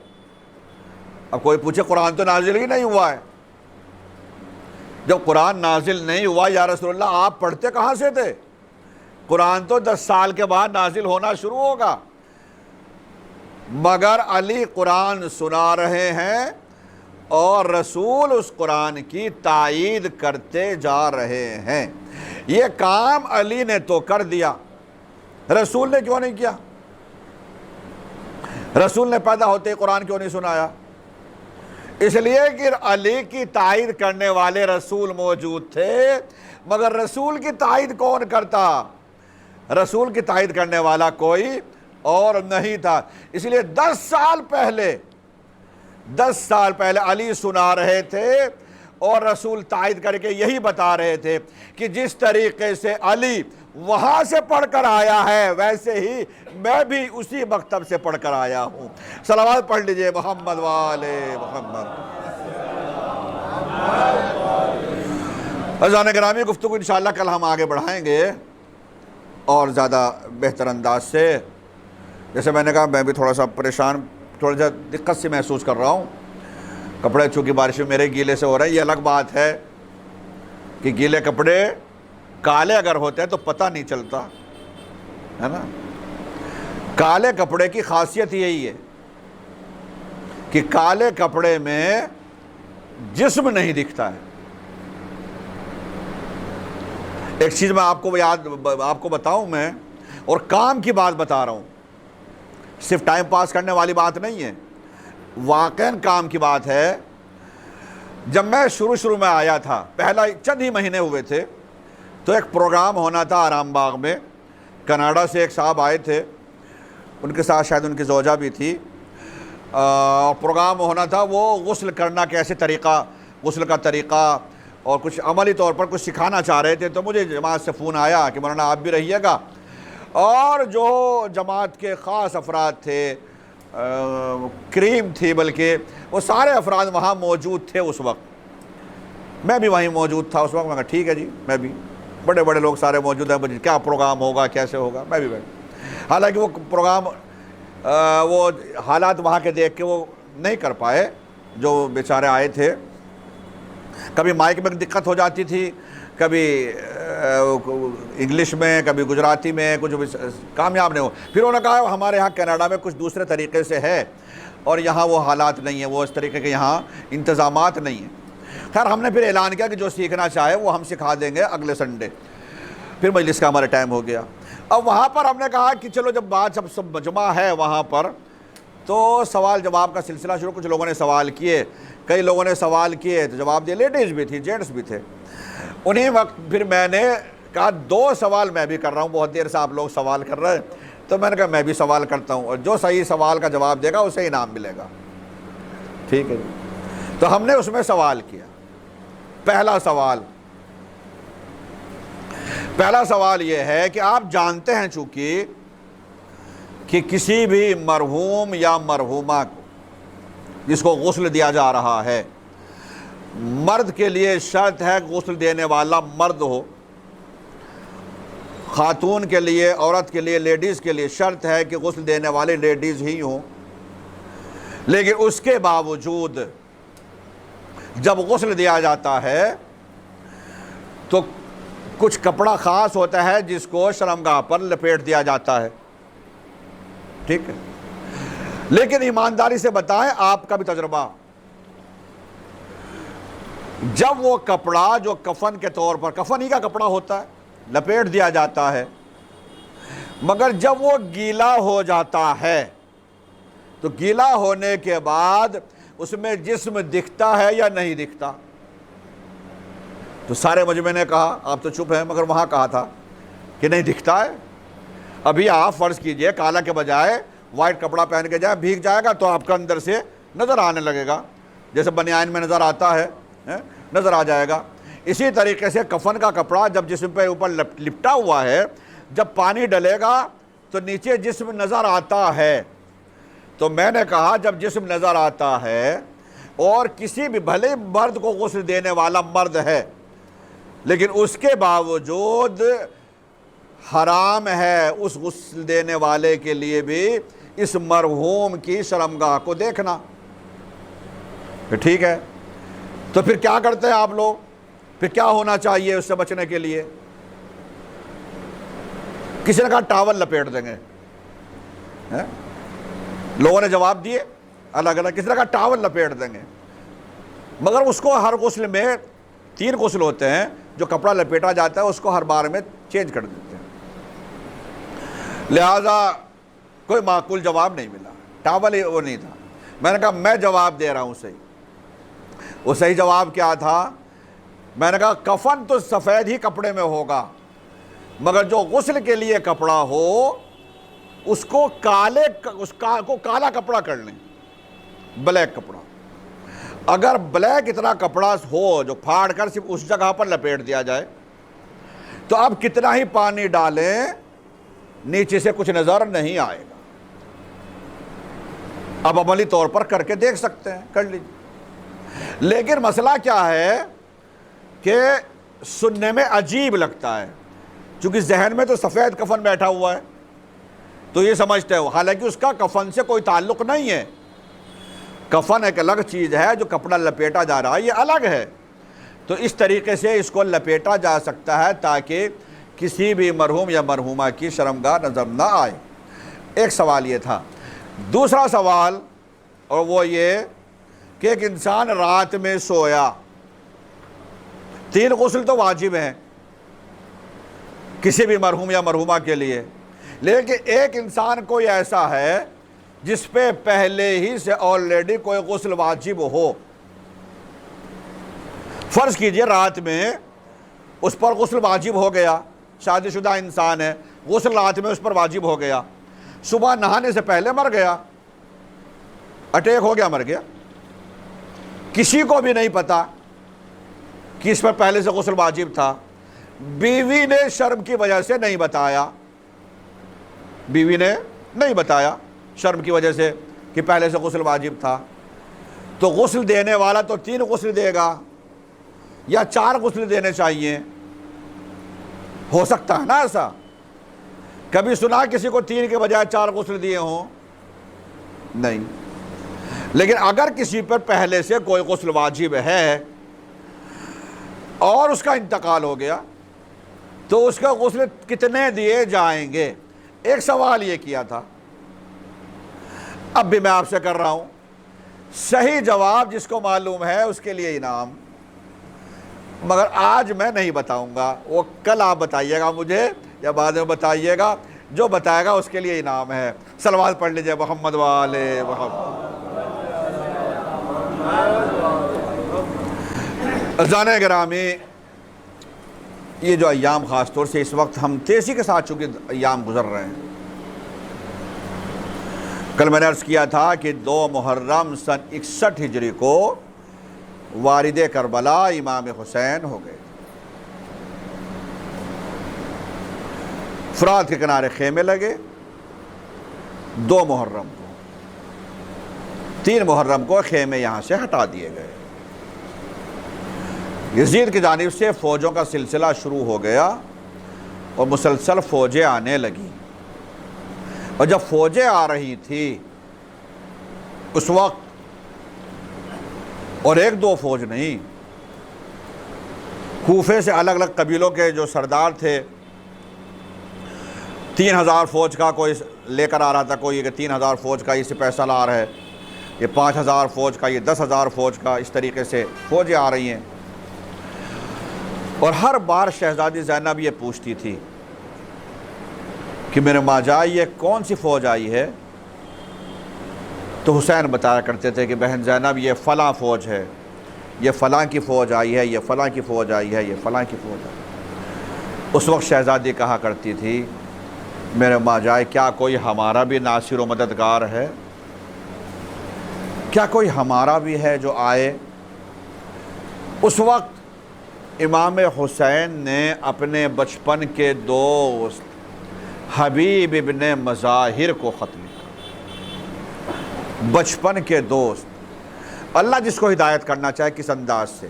اب کوئی پوچھے قرآن تو نازل ہی نہیں ہوا ہے۔ جب قرآن نازل نہیں ہوا یا رسول اللہ آپ پڑھتے کہاں سے تھے؟ قرآن تو 10 سال کے بعد نازل ہونا شروع ہوگا، مگر علی قرآن سنا رہے ہیں اور رسول اس قرآن کی تائید کرتے جا رہے ہیں۔ یہ کام علی نے تو کر دیا، رسول نے کیوں نہیں کیا؟ رسول نے پیدا ہوتے ہی قرآن کیوں نہیں سنایا؟ اس لیے کہ علی کی تائید کرنے والے رسول موجود تھے، مگر رسول کی تائید کون کرتا؟ رسول کی تائید کرنے والا کوئی اور نہیں تھا۔ اس لیے 10 سال پہلے علی سنا رہے تھے اور رسول تائید کر کے یہی بتا رہے تھے کہ جس طریقے سے علی وہاں سے پڑھ کر آیا ہے ویسے ہی میں بھی اسی مکتب سے پڑھ کر آیا ہوں۔ صلوات پڑھ لیجئے محمد والے محمد۔ عزیزان گرامی، گفتگو انشاءاللہ کل ہم آگے بڑھائیں گے اور زیادہ بہتر انداز سے۔ جیسے میں نے کہا میں بھی تھوڑا سا پریشان، تھوڑا سا دقت سے محسوس کر رہا ہوں۔ کپڑے چونکہ بارش میں میرے گیلے سے ہو رہے ہیں، یہ الگ بات ہے کہ گیلے کپڑے کالے اگر ہوتے ہیں تو پتہ نہیں چلتا ہے نا۔ کالے کپڑے کی خاصیت یہی ہے کہ کالے کپڑے میں جسم نہیں دکھتا ہے۔ ایک چیز میں آپ کو بتاؤں میں، اور کام کی بات بتا رہا ہوں، صرف ٹائم پاس کرنے والی بات نہیں ہے، واقعاً کام کی بات ہے۔ جب میں شروع میں آیا تھا، پہلا چند ہی مہینے ہوئے تھے، تو ایک پروگرام ہونا تھا آرام باغ میں، کینیڈا سے ایک صاحب آئے تھے، ان کے ساتھ شاید ان کی زوجہ بھی تھی، پروگرام ہونا تھا۔ وہ غسل کرنا کیسے طریقہ، غسل کا طریقہ اور کچھ عملی طور پر کچھ سکھانا چاہ رہے تھے۔ تو مجھے جماعت سے فون آیا کہ مولانا آپ بھی رہیے گا، اور جو جماعت کے خاص افراد تھے، کریم تھی بلکہ، وہ سارے افراد وہاں موجود تھے اس وقت۔ میں بھی وہیں موجود تھا اس وقت۔ میں کہا ٹھیک ہے جی، میں بھی، بڑے بڑے لوگ سارے موجود ہیں، کیا پروگرام ہوگا، کیسے ہوگا، میں بھی بیٹھ۔ حالانکہ وہ پروگرام وہ حالات وہاں کے دیکھ کے وہ نہیں کر پائے جو بیچارے آئے تھے۔ کبھی مائک میں دقت ہو جاتی تھی، کبھی انگلش میں، کبھی گجراتی میں، کچھ کامیاب نہیں ہو۔ پھر انہوں نے کہا ہمارے ہاں کینیڈا میں کچھ دوسرے طریقے سے ہے اور یہاں وہ حالات نہیں ہیں، وہ اس طریقے کے یہاں انتظامات نہیں ہیں۔ خیر ہم نے پھر اعلان کیا کہ جو سیکھنا چاہے وہ ہم سکھا دیں گے اگلے سنڈے۔ پھر مجلس کا ہمارا ٹائم ہو گیا۔ اب وہاں پر ہم نے کہا کہ چلو جب بات سب مجمع ہے وہاں پر، تو سوال جواب کا سلسلہ شروع۔ کچھ لوگوں نے سوال کیے، کئی لوگوں نے سوال کیے تو جواب دیا، لیڈیز بھی تھی، جینٹس بھی تھے۔ انہی وقت پھر میں نے کہا 2 سوال میں بھی کر رہا ہوں، بہت دیر سے آپ لوگ سوال کر رہے ہیں، تو میں نے کہا میں بھی سوال کرتا ہوں، اور جو صحیح سوال کا جواب دے گا اسے انعام ملے گا۔ ٹھیک ہے جی۔ تو ہم نے اس میں سوال کیا۔ پہلا سوال یہ ہے کہ آپ جانتے ہیں چونکہ کہ کسی بھی مرحوم یا مرحومہ کو جس کو غسل دیا جا رہا ہے، مرد کے لیے شرط ہے غسل دینے والا مرد ہو، خاتون کے لیے، عورت کے لیے، لیڈیز کے لیے شرط ہے کہ غسل دینے والے لیڈیز ہی ہوں۔ لیکن اس کے باوجود جب غسل دیا جاتا ہے تو کچھ کپڑا خاص ہوتا ہے جس کو شرمگاہ پر لپیٹ دیا جاتا ہے، ٹھیک ہے۔ لیکن ایمانداری سے بتائیں، آپ کا بھی تجربہ، جب وہ کپڑا جو کفن کے طور پر، کفن ہی کا کپڑا ہوتا ہے، لپیٹ دیا جاتا ہے، مگر جب وہ گیلا ہو جاتا ہے تو گیلا ہونے کے بعد اس میں جسم دکھتا ہے یا نہیں دکھتا؟ تو سارے مجمع نے کہا، آپ تو چپ ہیں، مگر وہاں کہا تھا کہ نہیں دکھتا ہے۔ ابھی آپ فرض کیجئے کالا کے بجائے وائٹ کپڑا پہن کے جائے، بھیگ جائے گا تو آپ کا اندر سے نظر آنے لگے گا، جیسے بنیان میں نظر آتا ہے، نظر آ جائے گا۔ اسی طریقے سے کفن کا کپڑا جب جسم پہ اوپر لپٹا ہوا ہے، جب پانی ڈلے گا تو نیچے جسم نظر آتا ہے۔ تو میں نے کہا جب جسم نظر آتا ہے اور کسی بھی بھلے مرد کو غسل دینے والا مرد ہے، لیکن اس کے باوجود حرام ہے اس غسل دینے والے کے لیے بھی اس مرحوم کی شرمگاہ کو دیکھنا۔ ٹھیک ہے، تو پھر کیا کرتے ہیں آپ لوگ؟ پھر کیا ہونا چاہیے اس سے بچنے کے لیے؟ کسی نے کہا ٹاول لپیٹ دیں گے، لوگوں نے جواب دیے الگ الگ، کسی نے کہا ٹاول لپیٹ دیں گے، مگر اس کو ہر غسل میں 3 غسل ہوتے ہیں، جو کپڑا لپیٹا جاتا ہے اس کو ہر بار میں چینج کر دیتے ہیں، لہذا کوئی معقول جواب نہیں ملا، ٹاول وہ نہیں تھا۔ میں نے کہا میں جواب دے رہا ہوں صحیح۔ وہ صحیح جواب کیا تھا؟ میں نے کہا کفن تو سفید ہی کپڑے میں ہوگا، مگر جو غسل کے لیے کپڑا ہو اس کو کالا کپڑا کر لیں، بلیک کپڑا۔ اگر بلیک اتنا کپڑا ہو جو پھاڑ کر صرف اس جگہ پر لپیٹ دیا جائے تو اب کتنا ہی پانی ڈالیں نیچے سے کچھ نظر نہیں آئے گا۔ اب عملی طور پر کر کے دیکھ سکتے ہیں، کر لیجیے۔ لیکن مسئلہ کیا ہے کہ سننے میں عجیب لگتا ہے، چونکہ ذہن میں تو سفید کفن بیٹھا ہوا ہے تو یہ سمجھتے ہیں، حالانکہ اس کا کفن سے کوئی تعلق نہیں ہے۔ کفن ایک الگ چیز ہے، جو کپڑا لپیٹا جا رہا ہے یہ الگ ہے۔ تو اس طریقے سے اس کو لپیٹا جا سکتا ہے تاکہ کسی بھی مرحوم یا مرحومہ کی شرمگاہ نظر نہ آئے۔ ایک سوال یہ تھا۔ دوسرا سوال اور وہ یہ کہ ایک انسان رات میں سویا، 3 غسل تو واجب ہیں کسی بھی مرحوم یا مرحومہ کے لیے، لیکن ایک انسان کوئی ایسا ہے جس پہ پہلے ہی سے آلریڈی کوئی غسل واجب ہو۔ فرض کیجئے رات میں اس پر غسل واجب ہو گیا، شادی شدہ انسان ہے، غسل رات میں اس پر واجب ہو گیا، صبح نہانے سے پہلے مر گیا، اٹیک ہو گیا، مر گیا، کسی کو بھی نہیں پتا کہ اس پر پہلے سے غسل واجب تھا۔ بیوی نے شرم کی وجہ سے نہیں بتایا، بیوی نے نہیں بتایا شرم کی وجہ سے کہ پہلے سے غسل واجب تھا، تو غسل دینے والا تو 3 غسل دے گا یا 4 غسل دینے چاہیے؟ ہو سکتا ہے نا ایسا؟ کبھی سنا کسی کو 3 کے بجائے 4 غسل دیے ہوں؟ نہیں۔ لیکن اگر کسی پر پہلے سے کوئی غسل واجب ہے اور اس کا انتقال ہو گیا تو اس کا غسل کتنے دیے جائیں گے؟ ایک سوال یہ کیا تھا، اب بھی میں آپ سے کر رہا ہوں۔ صحیح جواب جس کو معلوم ہے اس کے لیے انعام، مگر آج میں نہیں بتاؤں گا، وہ کل آپ بتائیے گا مجھے یا بعد میں بتائیے گا، جو بتائے گا اس کے لیے انعام ہے۔ صلوات پڑھ لیجئے محمد والے محمد۔ عزیزان گرامی، یہ جو ایام خاص طور سے اس وقت ہم تیزی کے ساتھ چونکہ ایام گزر رہے ہیں، کل میں نے عرض کیا تھا کہ 2 محرم سن 61 ہجری کو والد کربلا امام حسین ہو گئے۔ فرات کے کنارے خیمے لگے 2 محرم کو، 3 محرم کو خیمے یہاں سے ہٹا دیے گئے۔ یزید کی جانب سے فوجوں کا سلسلہ شروع ہو گیا اور مسلسل فوجیں آنے لگیں، اور جب فوجیں آ رہی تھی اس وقت، اور 1-2 فوج نہیں، کوفے سے الگ الگ قبیلوں کے جو سردار تھے، 3000 فوج کا کوئی لے کر آ رہا تھا، کوئی کہ 3000 فوج کا یہ سپہ سالار ہے، یہ 5000 فوج کا، یہ 10,000 فوج کا، اس طریقے سے فوجیں آ رہی ہیں۔ اور ہر بار شہزادی زینب یہ پوچھتی تھی کہ میرے ماجا یہ کون سی فوج آئی ہے؟ تو حسین بتایا کرتے تھے کہ بہن زینب یہ فلاں فوج ہے، یہ فلاں کی فوج آئی ہے، یہ فلاں کی فوج آئی ہے، یہ فلاں کی فوج آئی ہے۔ اس وقت شہزادی کہا کرتی تھی میرے ماں جائے کیا کوئی ہمارا بھی ناصر و مددگار ہے؟ کیا کوئی ہمارا بھی ہے جو آئے؟ اس وقت امام حسین نے اپنے بچپن کے دوست حبیب ابن مظاہر کو خط لکھا۔ بچپن کے دوست، اللہ جس کو ہدایت کرنا چاہے کس انداز سے،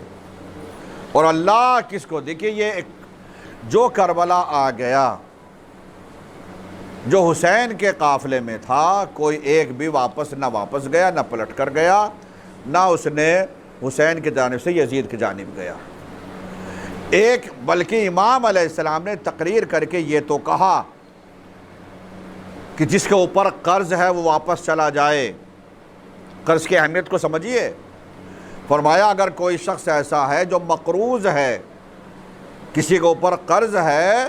اور اللہ کس کو دیکھیے یہ جو کربلا آ گیا، جو حسین کے قافلے میں تھا، کوئی ایک بھی واپس نہ واپس گیا، نہ پلٹ کر گیا، نہ اس نے حسین کی جانب سے یزید کی جانب گیا ایک، بلکہ امام علیہ السلام نے تقریر کر کے یہ تو کہا کہ جس کے اوپر قرض ہے وہ واپس چلا جائے۔ قرض کی اہمیت کو سمجھیے۔ فرمایا اگر کوئی شخص ایسا ہے جو مقروض ہے، کسی کے اوپر قرض ہے،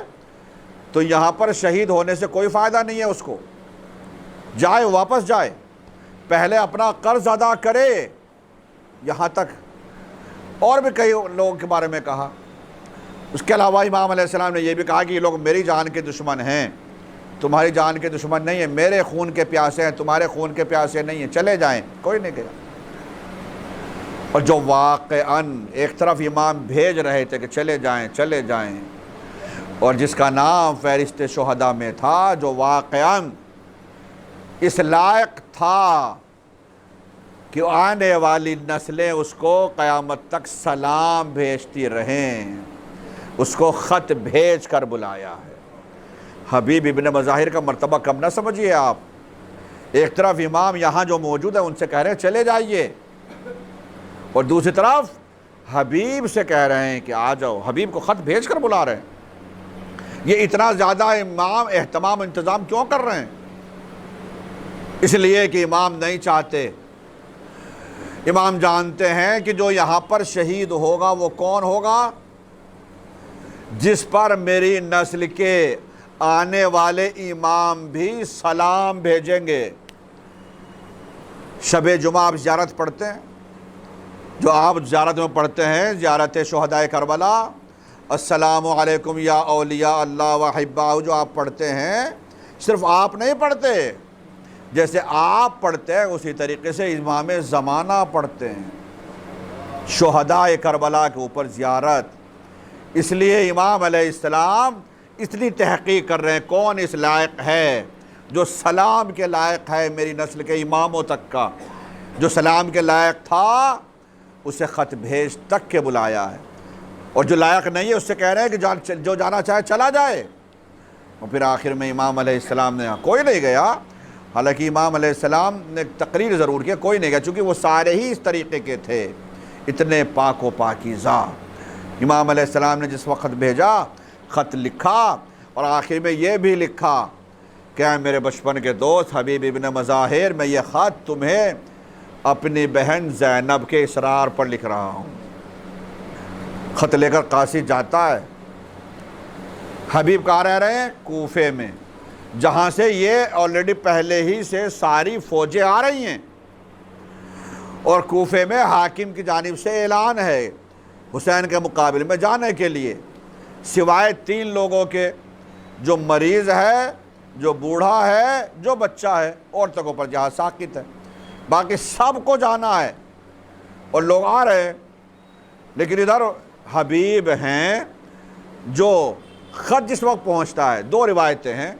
تو یہاں پر شہید ہونے سے کوئی فائدہ نہیں ہے، اس کو جائے واپس جائے، پہلے اپنا قرض ادا کرے۔ یہاں تک اور بھی کئی لوگوں کے بارے میں کہا۔ اس کے علاوہ امام علیہ السلام نے یہ بھی کہا کہ یہ لوگ میری جان کے دشمن ہیں، تمہاری جان کے دشمن نہیں ہیں، میرے خون کے پیاسے ہیں، تمہارے خون کے پیاسے نہیں ہیں، چلے جائیں۔ کوئی نہیں گیا۔ اور جو واقعاً ایک طرف امام بھیج رہے تھے کہ چلے جائیں چلے جائیں، اور جس کا نام فہرست شہداء میں تھا، جو واقعاً اس لائق تھا کہ آنے والی نسلیں اس کو قیامت تک سلام بھیجتی رہیں، اس کو خط بھیج کر بلایا ہے۔ حبیب ابن مظاہر کا مرتبہ کم نہ سمجھیے آپ۔ ایک طرف امام یہاں جو موجود ہے ان سے کہہ رہے ہیں چلے جائیے، اور دوسری طرف حبیب سے کہہ رہے ہیں کہ آ جاؤ، حبیب کو خط بھیج کر بلا رہے ہیں۔ یہ اتنا زیادہ امام اہتمام انتظام کیوں کر رہے ہیں؟ اس لیے کہ امام نہیں چاہتے، امام جانتے ہیں کہ جو یہاں پر شہید ہوگا وہ کون ہوگا؟ جس پر میری نسل کے آنے والے امام بھی سلام بھیجیں گے۔ شب جمعہ آپ زیارت پڑھتے ہیں، جو آپ زیارت میں پڑھتے ہیں، زیارت شہدائے کربلا، السلام علیکم یا اولیاء اللہ و احباؤ، جو آپ پڑھتے ہیں، صرف آپ نہیں پڑھتے، جیسے آپ پڑھتے ہیں اسی طریقے سے امام زمانہ پڑھتے ہیں۔ شہدائے کربلا کے اوپر زیارت، اس لیے امام علیہ السلام اتنی تحقیق کر رہے ہیں کون اس لائق ہے جو سلام کے لائق ہے، میری نسل کے اماموں تک کا جو سلام کے لائق تھا اسے خط بھیج تک کے بلایا ہے، اور جو لائق نہیں ہے اس سے کہہ رہے ہیں کہ جو جانا چاہے چلا جائے۔ اور پھر آخر میں امام علیہ السلام نے کوئی نہیں گیا، حالانکہ امام علیہ السلام نے تقریر ضرور کیا، کوئی نہیں گیا، چونکہ وہ سارے ہی اس طریقے کے تھے، اتنے پاک و پاکیزہ۔ امام علیہ السلام نے جس وقت بھیجا، خط لکھا، اور آخر میں یہ بھی لکھا کہ اے میرے بچپن کے دوست حبیب ابن مظاہر، میں یہ خط تمہیں اپنی بہن زینب کے اصرار پر لکھ رہا ہوں۔ خط لے کر قاصد جاتا ہے۔ حبیب کہاں رہ رہے ہیں؟ کوفے میں، جہاں سے یہ آلریڈی پہلے ہی سے ساری فوجیں آ رہی ہیں، اور کوفے میں حاکم کی جانب سے اعلان ہے حسین کے مقابل میں جانے کے لیے، سوائے 3 لوگوں کے، جو مریض ہے، جو بوڑھا ہے، جو بچہ ہے، عورتوں کے اوپر جہاز ساقط ہے، باقی سب کو جانا ہے، اور لوگ آ رہے ہیں۔ لیکن ادھر حبیب ہیں، جو خط جس وقت پہنچتا ہے، 2 روایتیں ہیں۔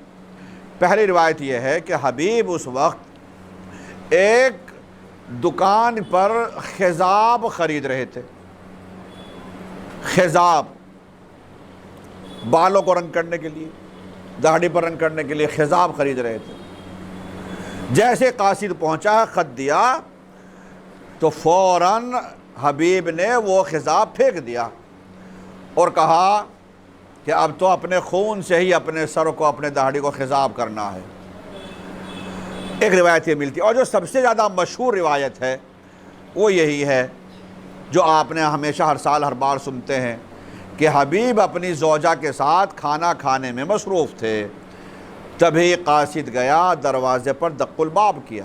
پہلی روایت یہ ہے کہ حبیب اس وقت ایک دکان پر خضاب خرید رہے تھے۔ خضاب، بالوں کو رنگ کرنے کے لیے، داڑھی پر رنگ کرنے کے لیے خضاب خرید رہے تھے۔ جیسے قاصد پہنچا، خط دیا، تو فوراً حبیب نے وہ خضاب پھینک دیا اور کہا کہ اب تو اپنے خون سے ہی اپنے سر کو، اپنے داڑھی کو خضاب کرنا ہے۔ ایک روایت یہ ملتی ہے، اور جو سب سے زیادہ مشہور روایت ہے وہ یہی ہے جو آپ نے ہمیشہ ہر سال ہر بار سنتے ہیں، کہ حبیب اپنی زوجہ کے ساتھ کھانا کھانے میں مصروف تھے، تبھی قاصد گیا، دروازے پر دق الباب کیا،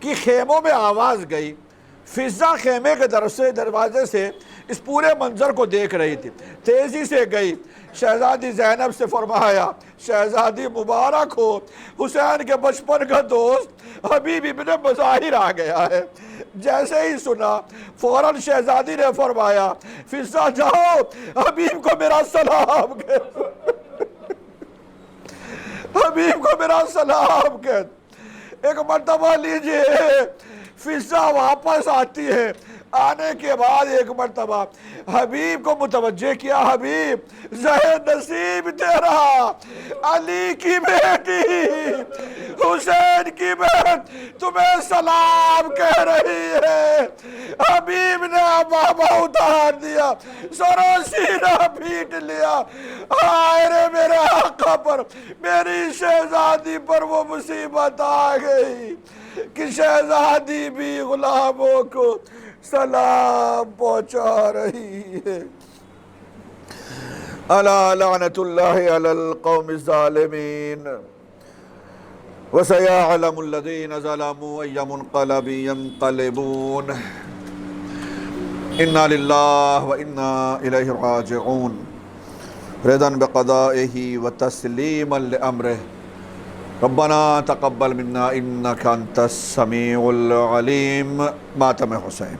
کہ خیموں میں آواز گئی، فضہ خیمے کے دروازے سے اس پورے منظر کو دیکھ رہی تھی، تیزی سے گئی، شہزادی زینب سے فرمایا شہزادی مبارک ہو، حسین کے بچپن کا دوست حبیب ابن مظاہر آ گیا ہے۔ جیسے ہی سنا فوراً شہزادی نے فرمایا فضہ جاؤ حبیب کو میرا سلام کہہ، حبیب کو میرا سلام کہہ۔ ایک مرتبہ لیجئے، فضہ واپس آتی ہے، آنے کے بعد ایک مرتبہ حبیب کو متوجہ کیا، حبیب زہر نصیب تیرا، علی کی بیٹی حسین کی بہن تمہیں سلام کہہ رہی ہے۔ حبیب نے بابا اتار دیا، سر و سینہ پیٹ لیا، ہائے رے میرے آقا پر، میری شہزادی پر وہ مصیبت آ گئی کہ شہزادی بھی غلاموں کو سلام پہنچا رہی ہے۔ الا لعنت اللہ علی القوم الظالمین وسيعلم الذين ظلموا أي منقلب ينقلبون انا للہ وانا الیہ راجعون رضا بقضائه وتسلیما لامرہ ربنا تقبل منا انك انت السمیع العلیم۔ ماتم حسین۔